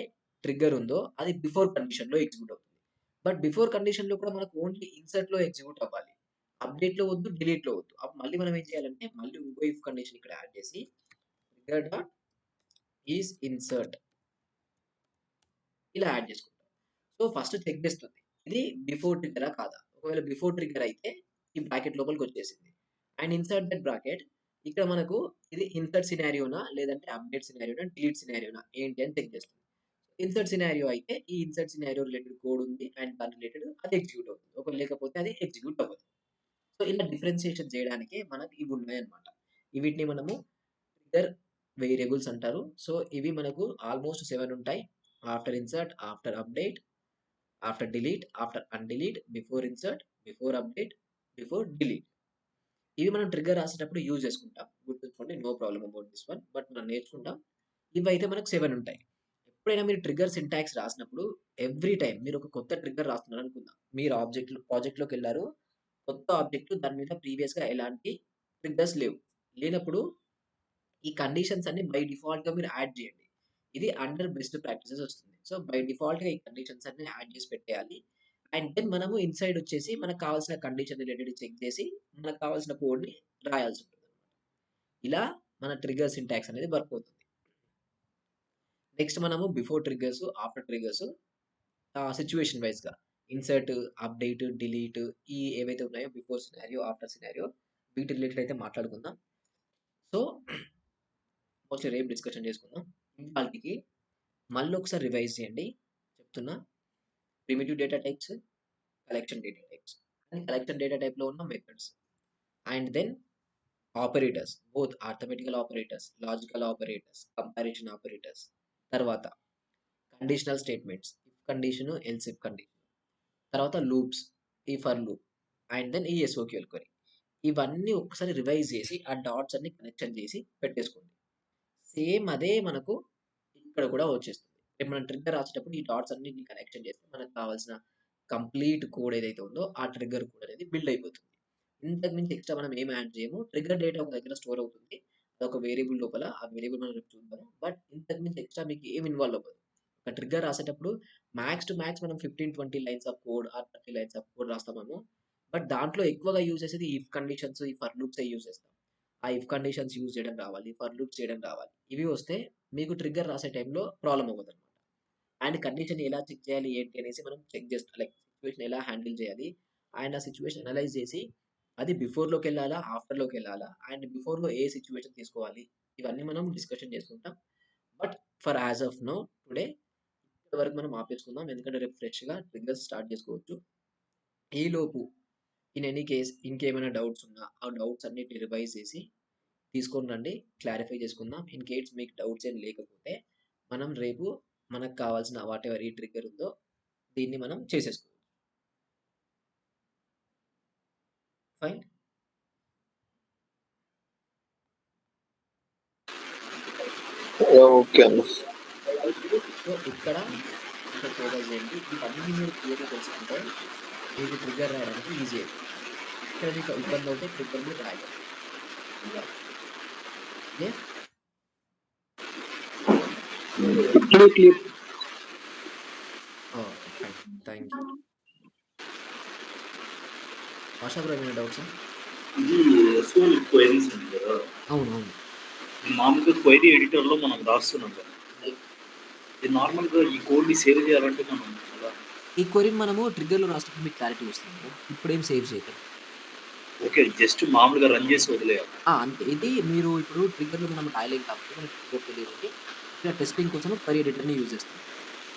ట్రిగ్గర్ ఉందో అది బిఫోర్ కండిషన్‌లో ఎగ్జిక్యూట్ అవుతుంది. బట్ బిఫోర్ కండిషన్‌లో కూడా మనకు ఓన్లీ ఇన్సర్ట్‌లో ఎగ్జిక్యూట్ అవ్వాలి. అప్డేట్‌లో వద్దు, డిలీట్‌లో వద్దు. అప్పుడు మళ్ళీ మనం ఏం చేయాలంటే మళ్ళీ ఇంకో ఇఫ్ కండిషన్ ఇక్కడ యాడ్ చేసి ట్రిగ్గర్ డాట్ ఈస్ ఇన్సర్ట్ ఇలా యాడ్ చేసుకుంటాం. సో, ఫస్ట్ చెక్ చేస్తుంది. ఇది బిఫోర్ ట్రిగ్గరా కాదా? ఒకవేళ బిఫోర్ ట్రిగ్గర్ అయితే ఈ బ్రాకెట్ లోపలికొచ్చేసింది. అండ్ ఇన్సర్ట్ దట్ బ్రాకెట్ ఇక్కడ మనకు ఇది ఇన్సర్ట్ సినారియోనా? లేదంటే అప్డేట్ సినారియోనా? డిలీట్ సినారియోనా? ఏంటి అని చెక్ చేస్తుంది. ఇన్సర్ట్ సినారియో అయితే ఈ ఇన్సర్ట్ సినారియో రిలేటెడ్ కోడ్ ఉంది అండ్ దాని రిలేటెడ్ అది ఎగ్జిక్యూట్ అవుతుంది. ఒకవేళ లేకపోతే అది ఎగ్జిక్యూట్ అవ్వదు. సో, ఇలా డిఫరెన్షియేషన్ చేయడానికి మనకి ఇవి ఉన్నాయన్నమాట. వీటిని మనము ట్రిగ్గర్ వేరియబుల్స్ అంటారు. సో, ఇవి మనకు ఆల్మోస్ట్ 7 ఉంటాయి. After insert, after update, after delete, after undelete, before insert, before update, before delete. ఇవి మనం ట్రిగ్గర్ రాసేటప్పుడు యూజ్ చేసుకుంటాం. గుర్తుంచుకోండి. No problem about this one. But మనం నేర్చుకుంటాం. ఇవైతే మనకు 7 ఉంటాయి. ఎప్పుడైనా మీరు ట్రిగ్గర్ సింటాక్స్ రాసినప్పుడు ఎవ్రీ టైమ్ మీరు ఒక కొత్త ట్రిగ్గర్ రాస్తున్నారనుకుందాం. మీరు ప్రాజెక్ట్‌లోకెళ్లారు. కొత్త ఆబ్జెక్ట్ దాని మీద ప్రీవియస్‌గా ఎలాంటి ట్రిగ్గర్స్ లేవు. లేనప్పుడు ఈ కండిషన్స్ అన్ని బై డిఫాల్ట్‌గా మీరు యాడ్ చేయండి. ఇది అండర్ బెస్ట్ ప్రాక్టీసెస్ వస్తుంది. సో, బై డిఫాల్ట్‌గా ఈ కండిషన్స్ అన్ని యాడ్ చేసి పెట్టేయాలి. అండ్ దెన్ మనము ఇన్‌సైడ్ వచ్చేసి మనకు కావాల్సిన కండిషన్ రిలేటెడ్ చెక్ చేసి మనకు కావాల్సిన కోడ్‌ని రాయాల్సుంటుందన్నమాట. ఇలా మన ట్రిగ్గర్ సింటాక్స్ అనేది వర్క్ అవుతుంది. నెక్స్ట్ మనము before triggers, after triggers situation వైస్‌గా ఇన్సర్ట్, అప్డేట్, డిలీట్ ఈ ఏవైతే ఉన్నాయో బిఫోర్ సినారియో, ఆఫ్టర్ సినారియో వీటి రిలేటెడ్ అయితే మాట్లాడుకుందాం. సో, మోస్ట్‌లీ రేపు డిస్కషన్ చేసుకుందాం. ఇవాల్టికి మళ్ళొకసారి రివైజ్ చేయండి. చెప్తున్నా. Primitive data types, collection data types. And collection data టైప్‌లో ఉన్న methods. And then operators both arithmetical operators, logical operators, comparison operators. తర్వాత conditional statements. If condition, else if condition. తర్వాత loops, ఈ ఫర్ లూప్ అండ్ దెన్ ఈ SOQL query. ఇవన్నీ ఒక్కసారి revise చేసి ఆ డాట్స్ అన్ని కనెక్షన్ చేసి పెట్టేసుకోండి. సేమ్ అదే మనకు ఇక్కడ కూడా వచ్చేస్తుంది. రేపు మనం ట్రిగ్గర్ రాసేటప్పుడు ఈ డాట్స్ అన్నిటిని కనెక్షన్ చేస్తే మనకు కావాల్సిన కంప్లీట్ కోడ్ ఏదైతే ఉందో ఆ ట్రిగ్గర్ కోడ్ అనేది బిల్డ్ అయిపోతుంది. ఇంతకు మించి ఎక్స్ట్రా మనం ఏం యాడ్ చేయము. ట్రిగ్గర్ డేటా ఒక దగ్గర స్టోర్ అవుతుంది. అదొక వేరియబుల్ లోపల. ఆ వేరియబుల్ మనం రేపు చూద్దాము. బట్ ఇంతకు మించి ఎక్స్ట్రా మీకు ఏమి ఇన్వాల్వ్ అవ్వదు. ఒక ట్రిగ్గర్ రాసేటప్పుడు మాక్స్ టు మాక్స్ మనం 15, 20 lines of code or 30 lines of code రాస్తామేమో. బట్ దాంట్లో ఎక్కువగా యూజ్ చేసేది ఇఫ్ కండిషన్స్, ఈ ఫర్ లూప్సే యూజ్ చేస్తాం. ఆ ఇఫ్ కండిషన్స్ యూజ్ చేయడం రావాలి. ఫర్ లూప్స్ చేయడం రావాలి. ఇవి వస్తే మీకు ట్రిగ్గర్ రాసే టైంలో ప్రాబ్లమ్ అవ్వదన్నమాట. అండ్ కండిషన్ ఎలా చెక్ చేయాలి ఏంటి అనేసి మనం చెక్ చేస్తాం. లైక్ సిట్యుయేషన్ ఎలా హ్యాండిల్ చేయాలి అండ్ ఆ సిట్యుయేషన్ అనలైజ్ చేసి అది బిఫోర్‌లోకెళ్ళాలా? ఆఫ్టర్‌లోకెళ్ళాలా? అండ్ బిఫోర్‌లో ఏ సిట్యుయేషన్ తీసుకోవాలి? ఇవన్నీ మనం డిస్కషన్ చేసుకుంటాం. But for as of now today ఇక్కడి వరకు మనం ఆపేసుకుందాం. ఎందుకంటే రేపు ఫ్రెష్‌గా ట్రిగ్గర్స్ స్టార్ట్ చేసుకోవచ్చు. ఈలోపు ఇన్ ఎనీ కేస్ ఇంకేమైనా డౌట్స్ ఉన్నా, ఆ డౌట్స్ అన్నిటిని రివైజ్ చేసి తీసుకొని రండి. క్లారిఫై చేసుకుందాం. ఇన్ కేస్ మీకు డౌట్స్ ఏం లేకపోతే, మనం రేపు మనకు కావాల్సిన వాటెవర్ ఈ ట్రిగ్గర్ ఉందో దీన్ని మనం చేసేసుకోవచ్చు. ఫైన్. ఓకే అన్న. సో, ఇక్కడ ఫోకస్ చేయండి. వీటన్నీ మీరు క్లియర్‌గా తెలుసుకుంటే మీకు ట్రిగ్గర్ రాయడానికి ఈజీ అయిపోతుంది. ఇక్కడ మీకు ఇబ్బంది అవుతే ట్రిగ్గర్ మీరు రాయలేరు. Clear? Clear. Okay. Fine. Thank you. Basha bro ఏమైనా డౌట్సా? ఇది ఎస్‌క్యూఎల్ క్వెరీస్ ఉంది కదా! అవునవును. మామూలుగా క్వెరీ ఎడిటర్‌లో మనం రాస్తున్నాం కదా! ఇది నార్మల్‌గా ఈ కోడ్‌ని సేవ్ చేయాలంటే మనం ఎలా? ఈ క్వెరీని మనము ట్రిగ్గర్‌లో రాసినప్పుడు మీకు క్లారిటీ వస్తుంది బ్రో. ఇప్పుడేం సేవ్ చేయకండి. ఓకే. జస్ట్ మామూలుగా రన్ చేసి వదిలేయాలి. అంతే. ఇది మీరు ఇప్పుడు ట్రిగ్గర్‌లో మనం రాయలేం కాబట్టి మనకు ట్రిగ్గర్ తెలియదండి. ఇక్కడ టెస్టింగ్ కోసం క్వెరీ ఎడిటర్‌ని యూజ్ చేస్తున్నాం.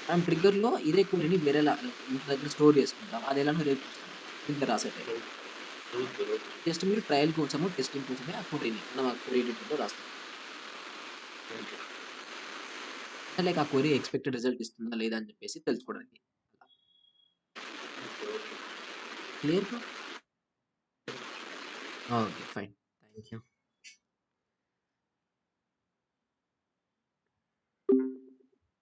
మనం ట్రిగ్గర్‌లో ఇదే క్వెరీని వేరేలా ఇంటి దగ్గర స్టోర్ చేసుకుంటాం. అది ఎలానో రేపు చూస్తాం. ట్రిగ్గర్ రాసే టైంలో. ఓకే. ఓకే. జస్ట్ మీరు ట్రయల్ కోసము, టెస్టింగ్ కోసమే ఆ క్వెరీని మనం ఆ క్వెరీ ఎడిటర్‌లో రాస్తాం. ఓకే. అంటే లైక్ ఆ క్వెరీ ఎక్స్‌పెక్టెడ్ రిజల్ట్ ఇస్తుందా లేదా అని చెప్పేసి తెలుసుకోవడానికి. Clear bro? Okay. Fine. Thank you.